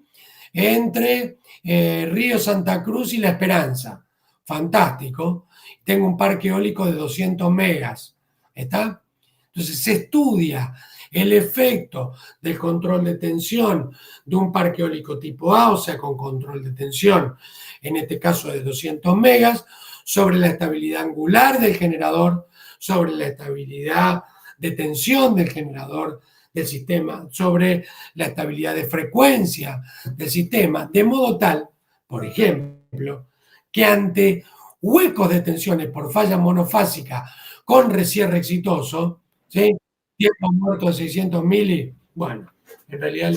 entre Río Santa Cruz y La Esperanza. Fantástico. Tengo un parque eólico de 200 megas. ¿Está? Entonces se estudia el efecto del control de tensión de un parque eólico tipo A, o sea, con control de tensión, en este caso de 200 megas, sobre la estabilidad angular del generador, sobre la estabilidad de tensión del generador del sistema, sobre la estabilidad de frecuencia del sistema, de modo tal, por ejemplo, que ante huecos de tensiones por falla monofásica con recierre exitoso, ¿sí? Tiempo muerto de 600 mili, bueno, en realidad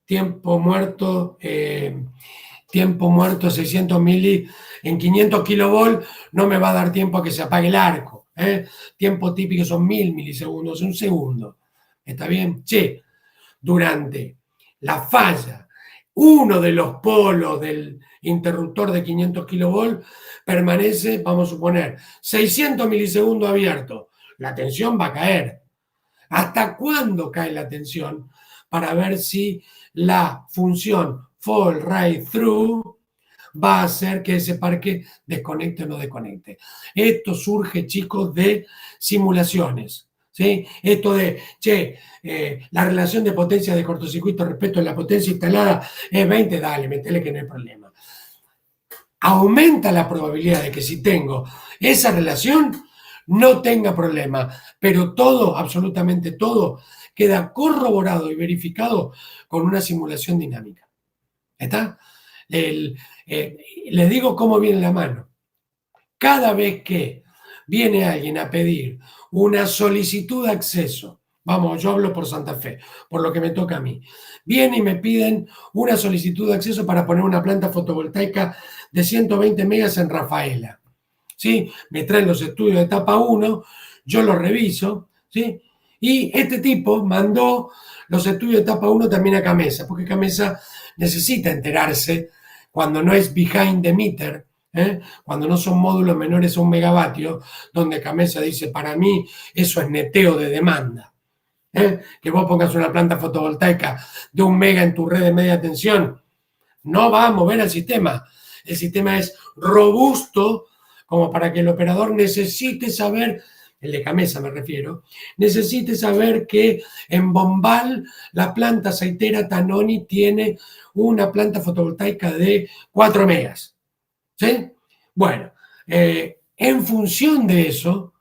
tiempo muerto 600 mili en 500 kilovolt no me va a dar tiempo a que se apague el arco. Tiempo típico son 1000 milisegundos, un segundo. ¿Está bien? Sí, durante la falla, uno de los polos del interruptor de 500 kilovolt permanece, vamos a suponer, 600 milisegundos abierto. La tensión va a caer. ¿Hasta cuándo cae la tensión? Para ver si la función fall right through va a hacer que ese parque desconecte o no desconecte. Esto surge, chicos, de simulaciones. ¿Sí? Esto de, la relación de potencia de cortocircuito respecto a la potencia instalada es 20, dale, metele que no hay problema. Aumenta la probabilidad de que si tengo esa relación no tenga problema, pero todo, absolutamente todo, queda corroborado y verificado con una simulación dinámica. ¿Está? Les digo cómo viene la mano. Cada vez que viene alguien a pedir una solicitud de acceso, vamos, yo hablo por Santa Fe, por lo que me toca a mí, viene y me piden una solicitud de acceso para poner una planta fotovoltaica de 120 megas en Rafaela. ¿Sí? Me traen los estudios de etapa 1, yo los reviso, ¿sí? Y este tipo mandó los estudios de etapa 1 también a Camesa, porque Camesa necesita enterarse cuando no es behind the meter, cuando no son módulos menores a 1 megavatio, donde Camesa dice, para mí eso es neteo de demanda. Que vos pongas una planta fotovoltaica de 1 mega en tu red de media tensión, no va a mover el sistema. El sistema es robusto como para que el operador necesite saber, el de Camesa me refiero, necesite saber que en Bombal la planta aceitera Tanoni tiene una planta fotovoltaica de 4 megas. ¿Sí? Bueno, en función de eso,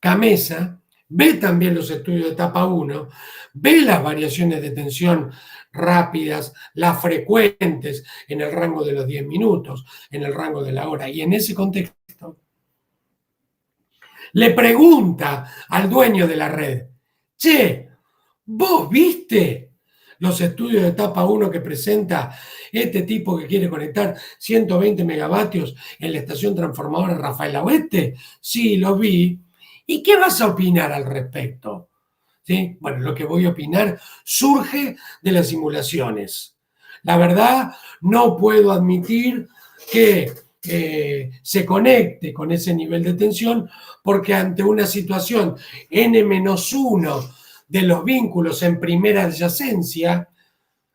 Camesa ve también los estudios de etapa 1, ve las variaciones de tensión rápidas, las frecuentes en el rango de los 10 minutos, en el rango de la hora, y en ese contexto le pregunta al dueño de la red, che, ¿vos viste los estudios de etapa 1 que presenta este tipo que quiere conectar 120 megavatios en la estación transformadora Rafaela Oeste? Sí, lo vi. ¿Y qué vas a opinar al respecto? ¿Sí? Bueno, lo que voy a opinar surge de las simulaciones. La verdad, no puedo admitir que se conecte con ese nivel de tensión, porque ante una situación n-1 de los vínculos en primera adyacencia,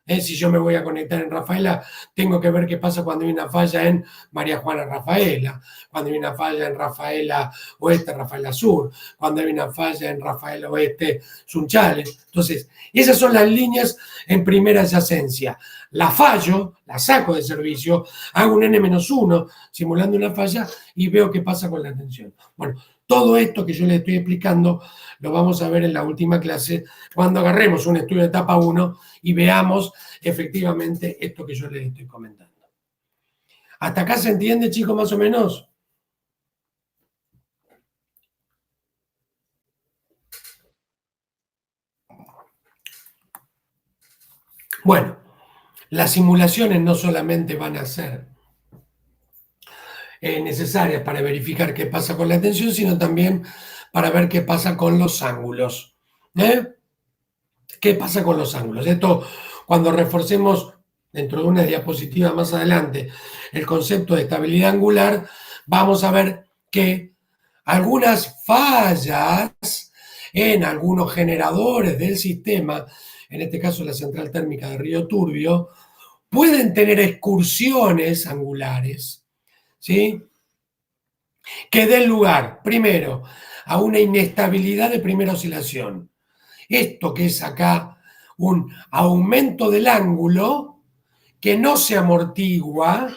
si yo me voy a conectar en Rafaela, tengo que ver qué pasa cuando hay una falla en María Juana Rafaela, cuando hay una falla en Rafaela Oeste, Rafaela Sur, cuando hay una falla en Rafaela Oeste, Sunchales. Entonces, esas son las líneas en primera adyacencia. La fallo, la saco de servicio, hago un n-1 simulando una falla y veo qué pasa con la tensión. Bueno, todo esto que yo les estoy explicando lo vamos a ver en la última clase cuando agarremos un estudio de etapa 1 y veamos efectivamente esto que yo les estoy comentando. ¿Hasta acá se entiende, chicos, más o menos? Bueno, las simulaciones no solamente van a ser necesarias para verificar qué pasa con la tensión, sino también para ver qué pasa con los ángulos. ¿Qué pasa con los ángulos? Esto, cuando reforcemos dentro de una diapositiva más adelante el concepto de estabilidad angular, vamos a ver que algunas fallas en algunos generadores del sistema, en este caso la central térmica de Río Turbio, pueden tener excursiones angulares, ¿sí? Que den lugar, primero, a una inestabilidad de primera oscilación. Esto que es acá un aumento del ángulo que no se amortigua,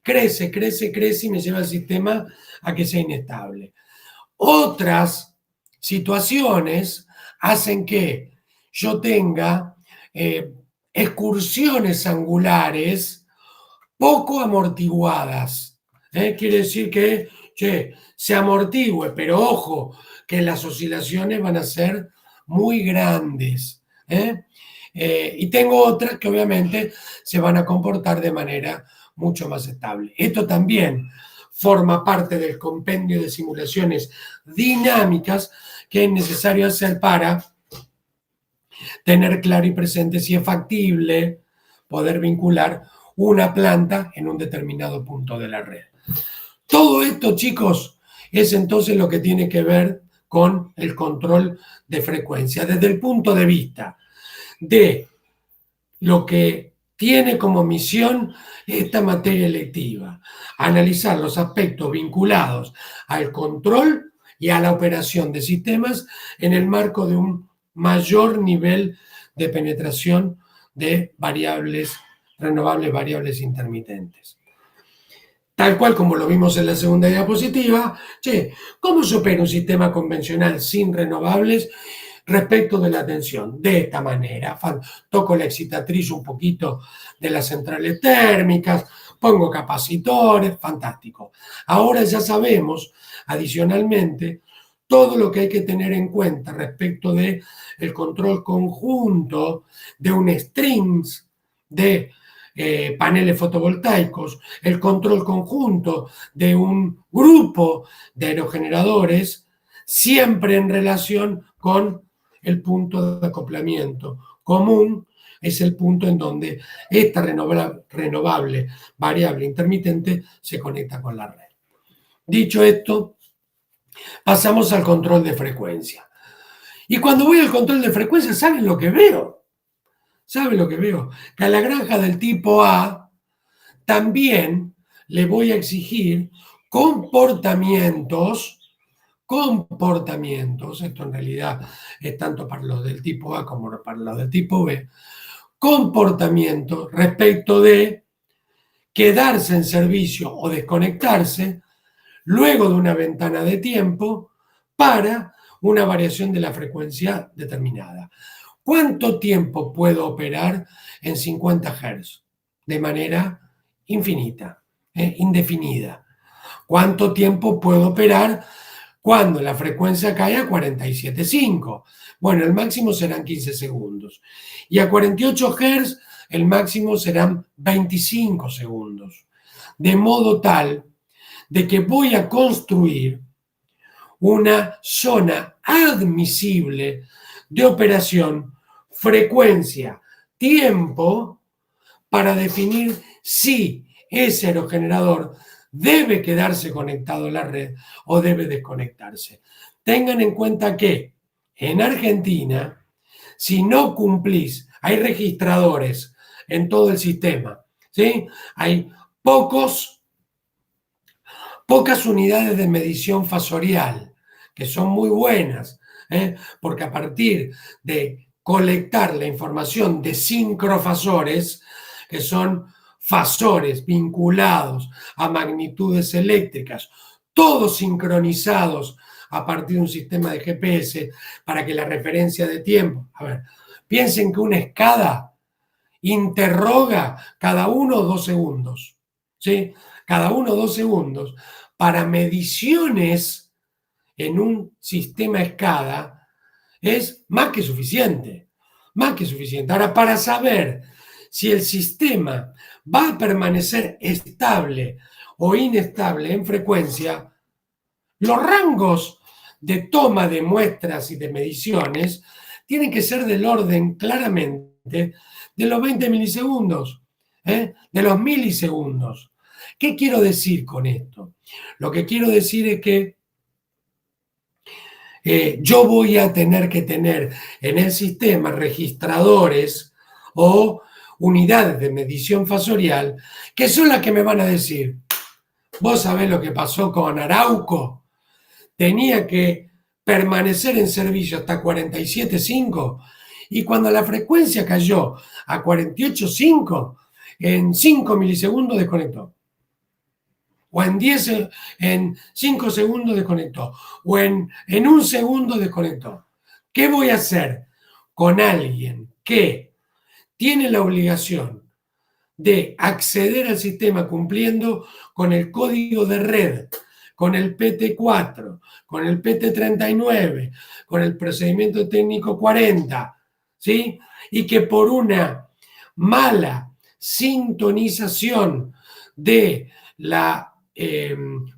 crece, crece, crece y me lleva al sistema a que sea inestable. Otras situaciones hacen que yo tenga excursiones angulares poco amortiguadas. Quiere decir que se amortigüe, pero ojo, que las oscilaciones van a ser muy grandes. Y tengo otras que obviamente se van a comportar de manera mucho más estable. Esto también forma parte del compendio de simulaciones dinámicas que es necesario hacer para tener claro y presente si es factible poder vincular una planta en un determinado punto de la red. Todo esto, chicos, es entonces lo que tiene que ver con el control de frecuencia, desde el punto de vista de lo que tiene como misión esta materia electiva, analizar los aspectos vinculados al control y a la operación de sistemas en el marco de un mayor nivel de penetración de variables renovables, variables intermitentes. Tal cual como lo vimos en la segunda diapositiva, ¿cómo se opera un sistema convencional sin renovables respecto de la tensión? De esta manera, toco la excitatriz un poquito de las centrales térmicas, pongo capacitores, fantástico. Ahora ya sabemos, adicionalmente, todo lo que hay que tener en cuenta respecto de el control conjunto de un strings de paneles fotovoltaicos, el control conjunto de un grupo de aerogeneradores, siempre en relación con el punto de acoplamiento común, es el punto en donde esta renovable variable intermitente se conecta con la red. Dicho esto, pasamos al control de frecuencia. Y cuando voy al control de frecuencia, ¿saben lo que veo? ¿Saben lo que veo? Que a la granja del tipo A también le voy a exigir comportamientos, esto en realidad es tanto para los del tipo A como para los del tipo B, comportamientos respecto de quedarse en servicio o desconectarse luego de una ventana de tiempo para una variación de la frecuencia determinada. ¿Cuánto tiempo puedo operar en 50 Hz? De manera infinita, indefinida. ¿Cuánto tiempo puedo operar cuando la frecuencia cae a 47,5? Bueno, el máximo serán 15 segundos. Y a 48 Hz, el máximo serán 25 segundos. De modo tal de que voy a construir una zona admisible de operación, frecuencia, tiempo, para definir si ese aerogenerador debe quedarse conectado a la red o debe desconectarse. Tengan en cuenta que en Argentina, si no cumplís, hay registradores en todo el sistema, ¿sí? Hay pocas unidades de medición fasorial, que son muy buenas, porque a partir de colectar la información de sincrofasores, que son fasores vinculados a magnitudes eléctricas, todos sincronizados a partir de un sistema de GPS para que la referencia de tiempo, piensen que una escala interroga cada 1 o 2 segundos, ¿sí? Cada 1 o 2 segundos para mediciones en un sistema SCADA es más que suficiente, más que suficiente. Ahora, para saber si el sistema va a permanecer estable o inestable en frecuencia, los rangos de toma de muestras y de mediciones tienen que ser del orden claramente de los 20 milisegundos, de los milisegundos. ¿Qué quiero decir con esto? Lo que quiero decir es que yo voy a tener que tener en el sistema registradores o unidades de medición fasorial que son las que me van a decir, vos sabés lo que pasó con Arauco, tenía que permanecer en servicio hasta 47,5 y cuando la frecuencia cayó a 48,5, en 5 milisegundos desconectó. o en 5 segundos desconectó, o en 1 segundo desconectó. ¿Qué voy a hacer con alguien que tiene la obligación de acceder al sistema cumpliendo con el código de red, con el PT4, con el PT39, con el procedimiento técnico 40, ¿sí? Y que por una mala sintonización de la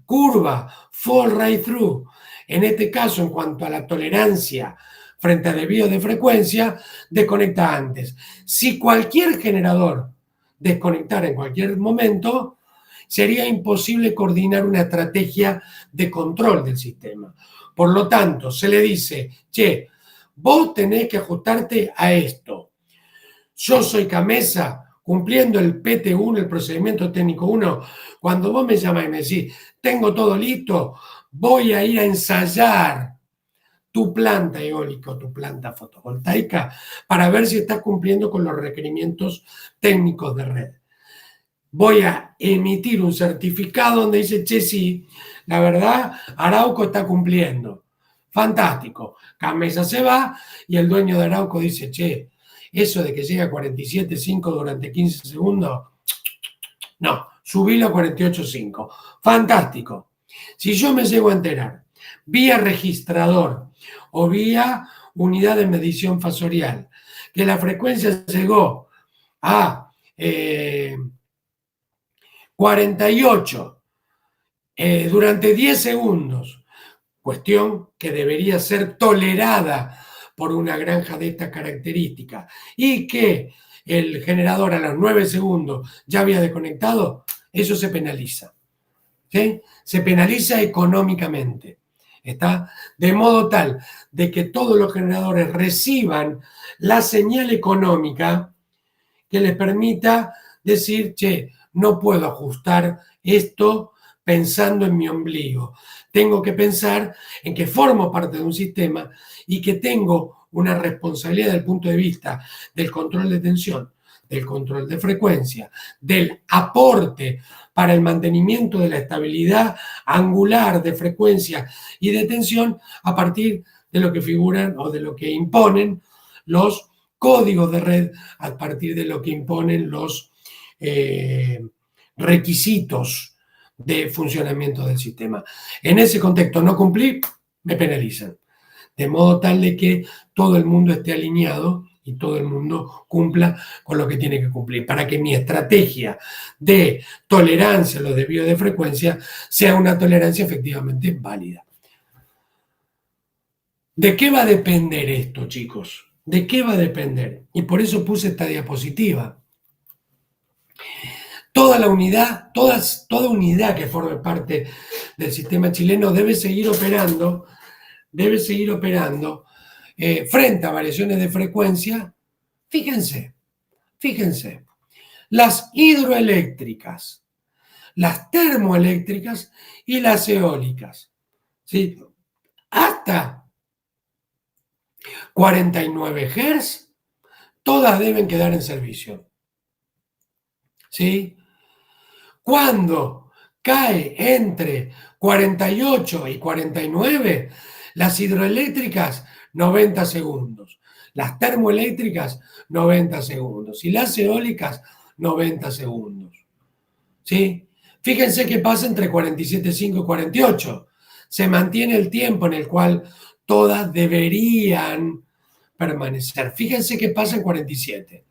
curva fall right through, en este caso en cuanto a la tolerancia frente a desvío de frecuencia, desconecta antes? Si cualquier generador desconectara en cualquier momento, sería imposible coordinar una estrategia de control del sistema. Por lo tanto, se le dice, che, vos tenés que ajustarte a esto. Yo soy Camesa, cumpliendo el PT1, el procedimiento técnico 1, cuando vos me llamás y me decís, tengo todo listo, voy a ir a ensayar tu planta eólica o tu planta fotovoltaica para ver si estás cumpliendo con los requerimientos técnicos de red. Voy a emitir un certificado donde dice, che, sí, la verdad, Arauco está cumpliendo. Fantástico. Camesa se va y el dueño de Arauco dice, che, eso de que llega a 47.5 durante 15 segundos, no, subilo a 48.5. Fantástico. Si yo me llego a enterar vía registrador o vía unidad de medición fasorial que la frecuencia llegó a 48 durante 10 segundos, cuestión que debería ser tolerada por una granja de esta característica, y que el generador a los 9 segundos ya había desconectado, eso se penaliza. ¿Sí? Se penaliza económicamente. ¿Está? De modo tal de que todos los generadores reciban la señal económica que les permita decir, che, no puedo ajustar esto pensando en mi ombligo. Tengo que pensar en que formo parte de un sistema y que tengo una responsabilidad desde el punto de vista del control de tensión, del control de frecuencia, del aporte para el mantenimiento de la estabilidad angular de frecuencia y de tensión a partir de lo que figuran o de lo que imponen los códigos de red, a partir de lo que imponen los requisitos de funcionamiento del sistema. En ese contexto no cumplí, me penalizan. De modo tal de que todo el mundo esté alineado y todo el mundo cumpla con lo que tiene que cumplir, para que mi estrategia de tolerancia a los desvíos de frecuencia sea una tolerancia efectivamente válida. ¿De qué va a depender esto, chicos? ¿De qué va a depender? Y por eso puse esta diapositiva. Toda la unidad, toda unidad que forme parte del sistema chileno debe seguir operando frente a variaciones de frecuencia. Fíjense, las hidroeléctricas, las termoeléctricas y las eólicas, ¿sí? Hasta 49 Hz, todas deben quedar en servicio, ¿sí? Cuando cae entre 48 y 49, las hidroeléctricas, 90 segundos. Las termoeléctricas, 90 segundos. Y las eólicas, 90 segundos. ¿Sí? Fíjense qué pasa entre 47.5 y 48. Se mantiene el tiempo en el cual todas deberían permanecer. Fíjense qué pasa en 47.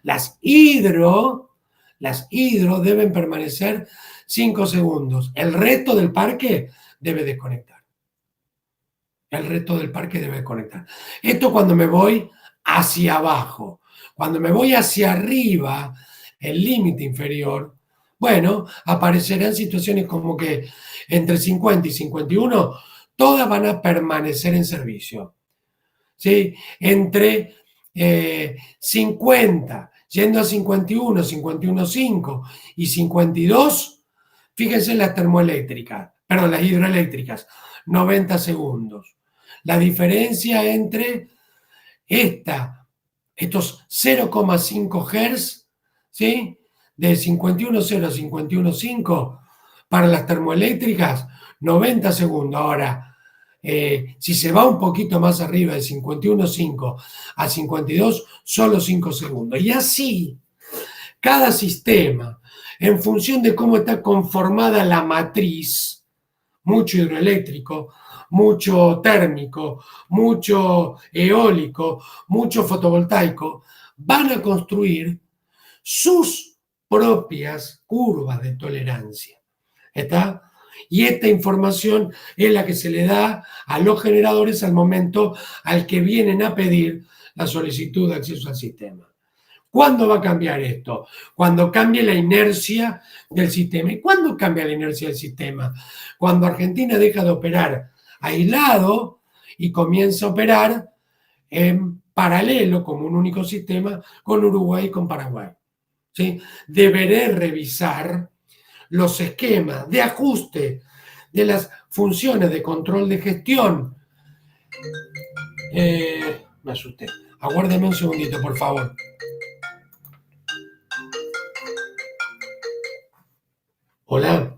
Las hidro deben permanecer 5 segundos. El resto del parque debe desconectar. Esto cuando me voy hacia abajo. Cuando me voy hacia arriba, el límite inferior, bueno, aparecerán situaciones como que entre 50 y 51, todas van a permanecer en servicio. ¿Sí? Entre 50, yendo a 51, 51.5 y 52, fíjense las las hidroeléctricas, 90 segundos. La diferencia entre estos 0,5 Hz, ¿sí? De 51.0 a 51.5, Para las termoeléctricas, 90 segundos. Ahora, si se va un poquito más arriba de 51,5 a 52, solo 5 segundos. Y así, cada sistema, en función de cómo está conformada la matriz, mucho hidroeléctrico, mucho térmico, mucho eólico, mucho fotovoltaico, van a construir sus propias curvas de tolerancia. ¿Está? Y esta información es la que se le da a los generadores al momento al que vienen a pedir la solicitud de acceso al sistema. ¿Cuándo va a cambiar esto? Cuando cambie la inercia del sistema. ¿Y cuándo cambia la inercia del sistema? Cuando Argentina deja de operar aislado y comienza a operar en paralelo como un único sistema con Uruguay y con Paraguay. ¿Sí? Deberé revisar los esquemas de ajuste de las funciones de control de gestión. Me asusté. Aguárdeme un segundito, por favor. Hola. Estado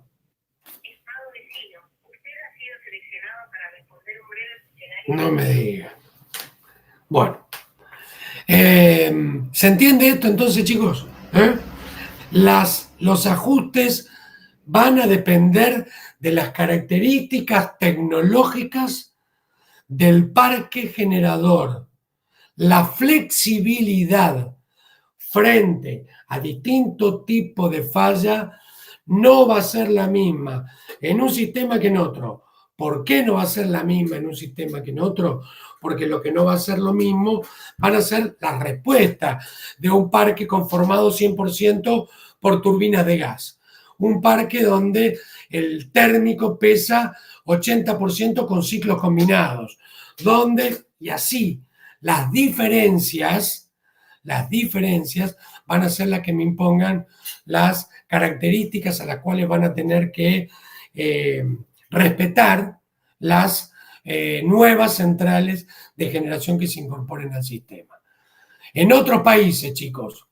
vecino. Usted ha sido seleccionado para responder un breve cuestionario. No me diga. Bueno. ¿Se entiende esto entonces, chicos? Los ajustes van a depender de las características tecnológicas del parque generador. La flexibilidad frente a distintos tipos de falla no va a ser la misma en un sistema que en otro. ¿Por qué no va a ser la misma en un sistema que en otro? Porque lo que no va a ser lo mismo van a ser las respuestas de un parque conformado 100% por turbinas de gas. Un parque donde el térmico pesa 80% con ciclos combinados. Donde, y así, las diferencias van a ser las que me impongan las características a las cuales van a tener que respetar las nuevas centrales de generación que se incorporen al sistema. En otros países, chicos,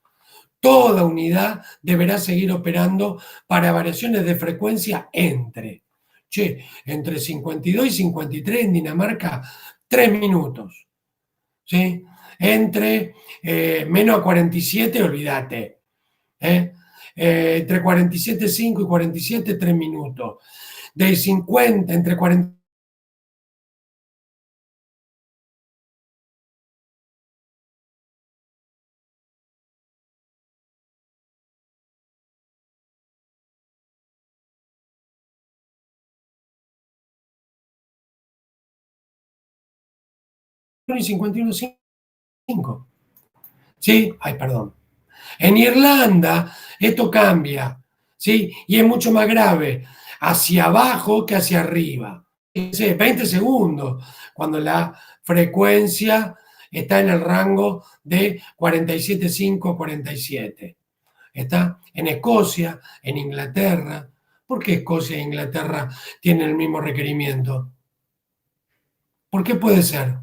toda unidad deberá seguir operando para variaciones de frecuencia entre 52 y 53 en Dinamarca, 3 minutos. ¿Sí? Entre menos a 47, olvídate. Entre 47,5 y 47, 3 minutos. De 50, entre 40 y 51,5. ¿Sí? Ay, perdón. En Irlanda esto cambia, ¿sí? Y es mucho más grave hacia abajo que hacia arriba. 20 segundos, cuando la frecuencia está en el rango de 47,5 a 47. Está en Escocia, en Inglaterra. ¿Por qué Escocia e Inglaterra tienen el mismo requerimiento? ¿Por qué puede ser?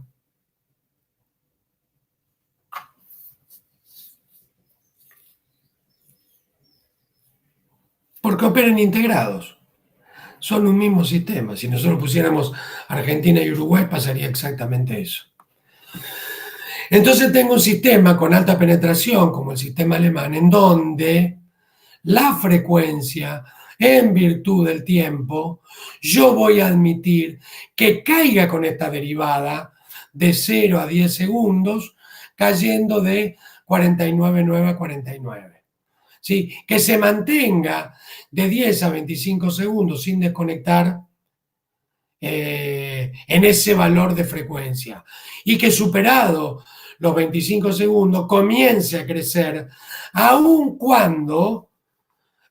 Porque operan integrados. Son un mismo sistema. Si nosotros pusiéramos Argentina y Uruguay, pasaría exactamente eso. Entonces tengo un sistema con alta penetración, como el sistema alemán, en donde la frecuencia, en virtud del tiempo, yo voy a admitir que caiga con esta derivada de 0 a 10 segundos, cayendo de 49,9 a 49. ¿Sí? Que se mantenga de 10 a 25 segundos sin desconectar en ese valor de frecuencia. Y que superado los 25 segundos comience a crecer, aun cuando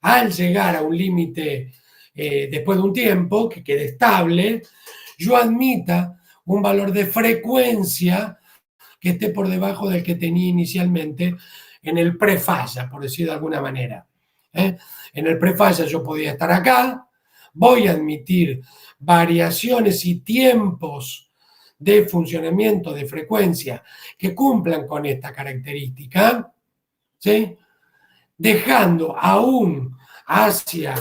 al llegar a un límite después de un tiempo que quede estable, yo admita un valor de frecuencia que esté por debajo del que tenía inicialmente en el prefalla, por decir de alguna manera. En el prefalla yo podía estar acá, voy a admitir variaciones y tiempos de funcionamiento de frecuencia que cumplan con esta característica, ¿sí? Dejando aún hacia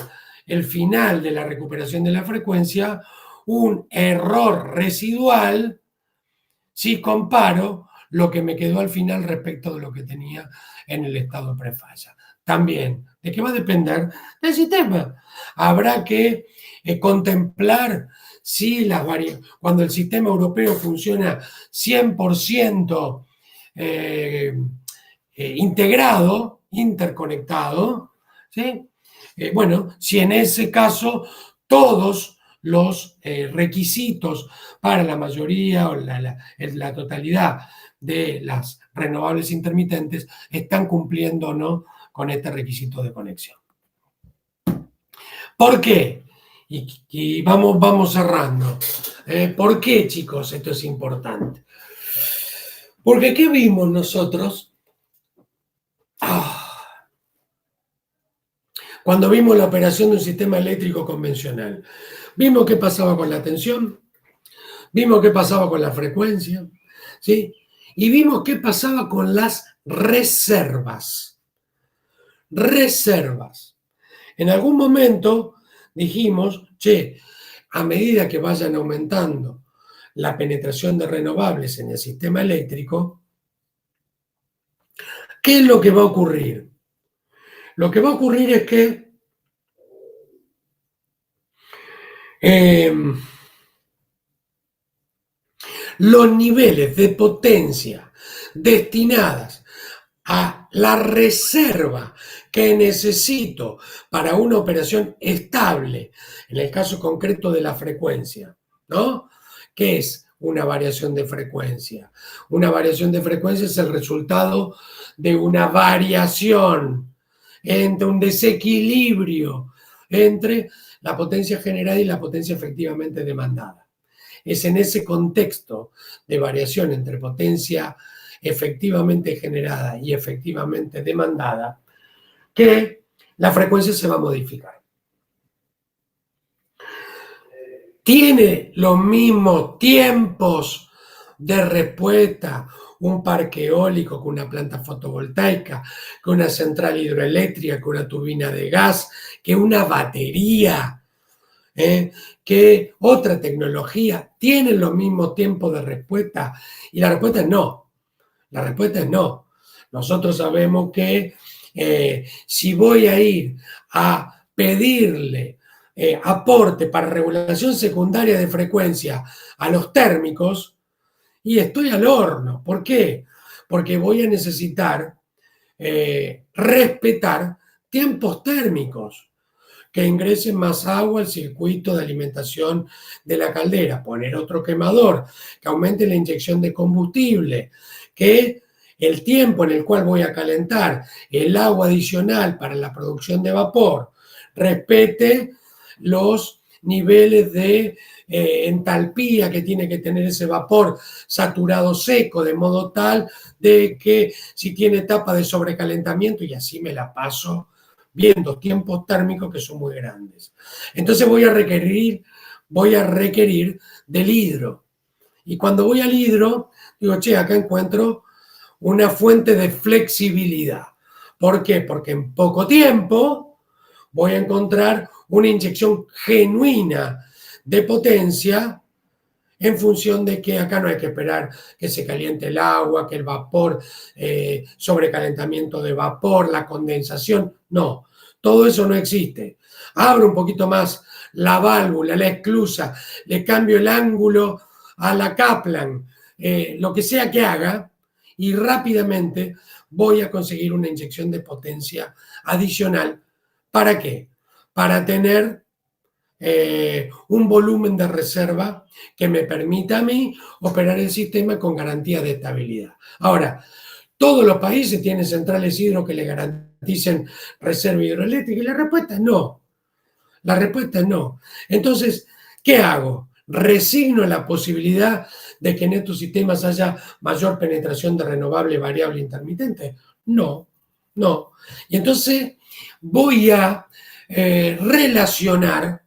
el final de la recuperación de la frecuencia un error residual si comparo lo que me quedó al final respecto de lo que tenía en el estado prefalla. También, ¿de qué va a depender? Del sistema. Habrá que contemplar si cuando el sistema europeo funciona 100% integrado, interconectado, ¿sí? Bueno, si en ese caso todos los requisitos para la mayoría o la totalidad de las renovables intermitentes están cumpliendo o no con este requisito de conexión. ¿Por qué? Y vamos cerrando. ¿Por qué, chicos, esto es importante? Porque ¿qué vimos nosotros? Cuando vimos la operación de un sistema eléctrico convencional, vimos qué pasaba con la tensión, vimos qué pasaba con la frecuencia, ¿sí? Y vimos qué pasaba con las reservas. Reservas. En algún momento dijimos, a medida que vayan aumentando la penetración de renovables en el sistema eléctrico, ¿qué es lo que va a ocurrir? Lo que va a ocurrir es que los niveles de potencia destinadas a la reserva que necesito para una operación estable, en el caso concreto de la frecuencia, ¿no? ¿Qué es una variación de frecuencia? Una variación de frecuencia es el resultado de una variación entre un desequilibrio entre la potencia generada y la potencia efectivamente demandada. Es en ese contexto de variación entre potencia efectivamente generada y efectivamente demandada que la frecuencia se va a modificar. ¿Tiene los mismos tiempos de respuesta un parque eólico con una planta fotovoltaica, que una central hidroeléctrica, que una turbina de gas, que una batería? Que otra tecnología tiene los mismos tiempos de respuesta? Y la respuesta es no. La respuesta es no. Nosotros sabemos que si voy a ir a pedirle aporte para regulación secundaria de frecuencia a los térmicos, y estoy al horno. ¿Por qué? Porque voy a necesitar respetar tiempos térmicos, que ingrese más agua al circuito de alimentación de la caldera, poner otro quemador, que aumente la inyección de combustible, que el tiempo en el cual voy a calentar el agua adicional para la producción de vapor respete los niveles de entalpía que tiene que tener ese vapor saturado seco, de modo tal de que si tiene etapa de sobrecalentamiento, y así me la paso viendo tiempos térmicos que son muy grandes. Entonces voy a requerir del hidro. Y cuando voy al hidro, digo, acá encuentro una fuente de flexibilidad. ¿Por qué? Porque en poco tiempo voy a encontrar una inyección genuina de potencia, en función de que acá no hay que esperar que se caliente el agua, que el vapor, sobrecalentamiento de vapor, la condensación. No, todo eso no existe. Abro un poquito más la válvula, la esclusa, le cambio el ángulo a la Kaplan, lo que sea que haga, y rápidamente voy a conseguir una inyección de potencia adicional. ¿Para qué? Para tener un volumen de reserva que me permita a mí operar el sistema con garantía de estabilidad. Ahora, todos los países tienen centrales hidro que le garanticen reserva hidroeléctrica, y la respuesta es no. La respuesta es no. Entonces, ¿qué hago? ¿Resigno la posibilidad de que en estos sistemas haya mayor penetración de renovable, variable, intermitente? No, no. Y entonces voy a relacionar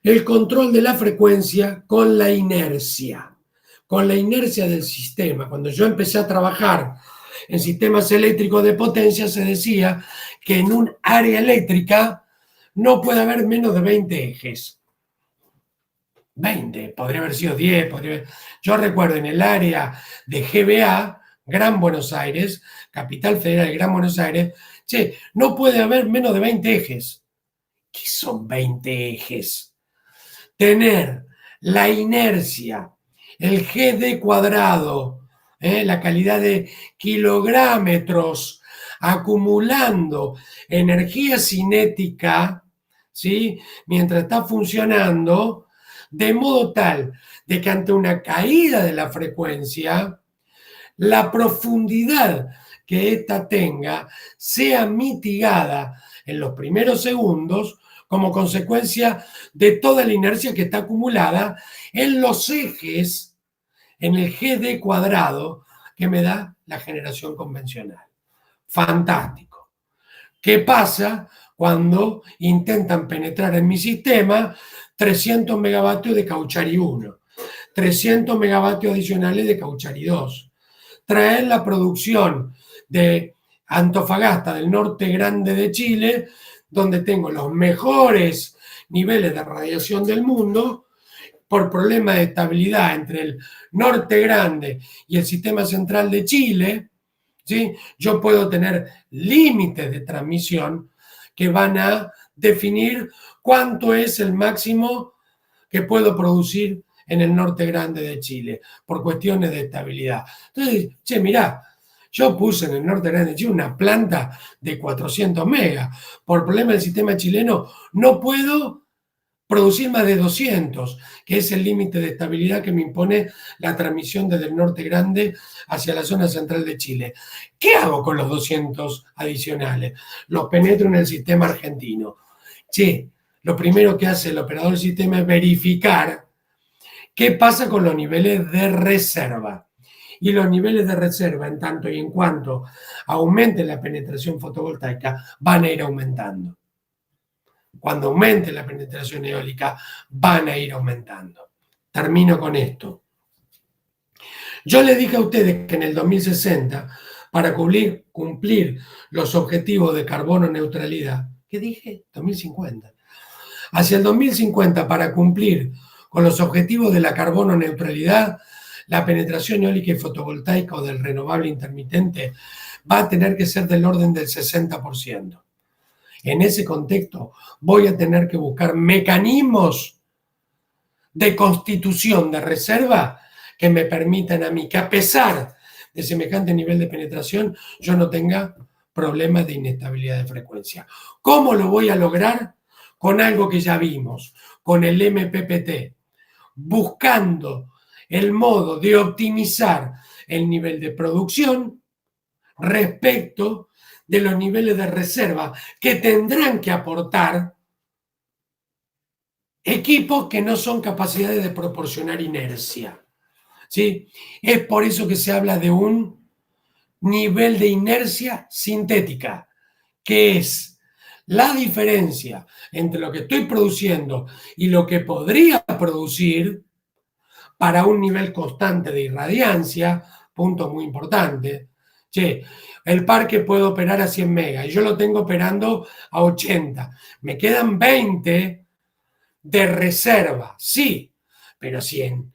el control de la frecuencia con la inercia del sistema. Cuando yo empecé a trabajar en sistemas eléctricos de potencia, se decía que en un área eléctrica no puede haber menos de 20 ejes. 20, podría haber sido 10. Yo recuerdo en el área de GBA, Gran Buenos Aires, Capital Federal de Gran Buenos Aires, che, no puede haber menos de 20 ejes. ¿Qué son 20 ejes? Tener la inercia, el GD cuadrado, la calidad de kilográmetros acumulando energía cinética, ¿sí? Mientras está funcionando, de modo tal de que ante una caída de la frecuencia, la profundidad que ésta tenga sea mitigada en los primeros segundos como consecuencia de toda la inercia que está acumulada en los ejes, en el GD cuadrado que me da la generación convencional. Fantástico. ¿Qué pasa cuando intentan penetrar en mi sistema 300 megavatios de Cauchy 1, 300 megavatios adicionales de Cauchy 2? Traer la producción de Antofagasta, del norte grande de Chile, donde tengo los mejores niveles de radiación del mundo, por problemas de estabilidad entre el norte grande y el sistema central de Chile, ¿sí? Yo puedo tener límites de transmisión que van a definir cuánto es el máximo que puedo producir en el norte grande de Chile, por cuestiones de estabilidad. Entonces, che, mirá, yo puse en el norte grande de Chile una planta de 400 megas. Por problema del sistema chileno, no puedo producir más de 200, que es el límite de estabilidad que me impone la transmisión desde el norte grande hacia la zona central de Chile. ¿Qué hago con los 200 adicionales? Los penetro en el sistema argentino. Che, lo primero que hace el operador del sistema es verificar qué pasa con los niveles de reserva. Y los niveles de reserva, en tanto y en cuanto aumente la penetración fotovoltaica, van a ir aumentando. Cuando aumente la penetración eólica, van a ir aumentando. Termino con esto. Yo les dije a ustedes que en el 2060, para cumplir los objetivos de carbono neutralidad, ¿qué dije? 2050. Hacia el 2050, para cumplir con los objetivos de la carbono neutralidad, la penetración eólica y fotovoltaica o del renovable intermitente va a tener que ser del orden del 60%. En ese contexto voy a tener que buscar mecanismos de constitución de reserva que me permitan a mí que, a pesar de semejante nivel de penetración, yo no tenga problemas de inestabilidad de frecuencia. ¿Cómo lo voy a lograr? Con algo que ya vimos, con el MPPT, buscando el modo de optimizar el nivel de producción respecto de los niveles de reserva que tendrán que aportar equipos que no son capacidades de proporcionar inercia, ¿sí? Es por eso que se habla de un nivel de inercia sintética, que es la diferencia entre lo que estoy produciendo y lo que podría producir para un nivel constante de irradiancia, punto muy importante. Che, el parque puede operar a 100 megas y yo lo tengo operando a 80. Me quedan 20 de reserva, sí, pero si en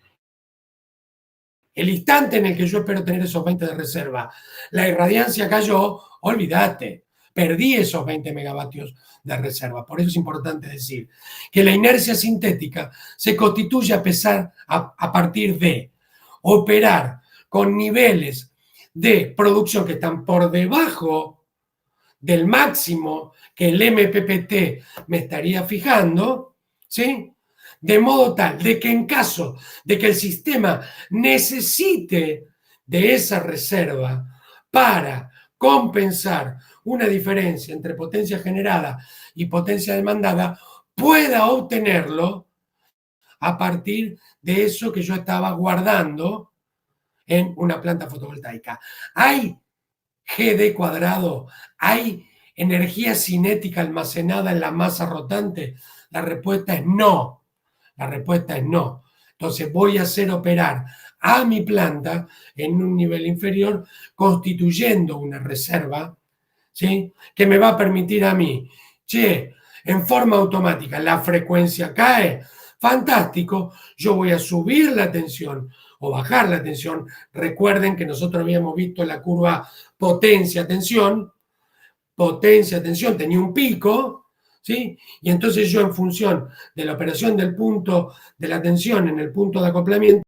el instante en el que yo espero tener esos 20 de reserva, la irradiancia cayó, olvídate, perdí esos 20 megavatios de reserva. Por eso es importante decir que la inercia sintética se constituye a partir de operar con niveles de producción que están por debajo del máximo que el MPPT me estaría fijando, ¿sí? De modo tal de que en caso de que el sistema necesite de esa reserva para compensar una diferencia entre potencia generada y potencia demandada, pueda obtenerlo a partir de eso que yo estaba guardando en una planta fotovoltaica. ¿Hay GD cuadrado? ¿Hay energía cinética almacenada en la masa rotante? La respuesta es no. La respuesta es no. Entonces voy a hacer operar a mi planta en un nivel inferior, constituyendo una reserva, ¿sí? Que me va a permitir a mí, che, en forma automática la frecuencia cae, fantástico, yo voy a subir la tensión o bajar la tensión. Recuerden que nosotros habíamos visto la curva potencia-tensión, tenía un pico, ¿sí? Y entonces yo, en función de la operación del punto de la tensión en el punto de acoplamiento,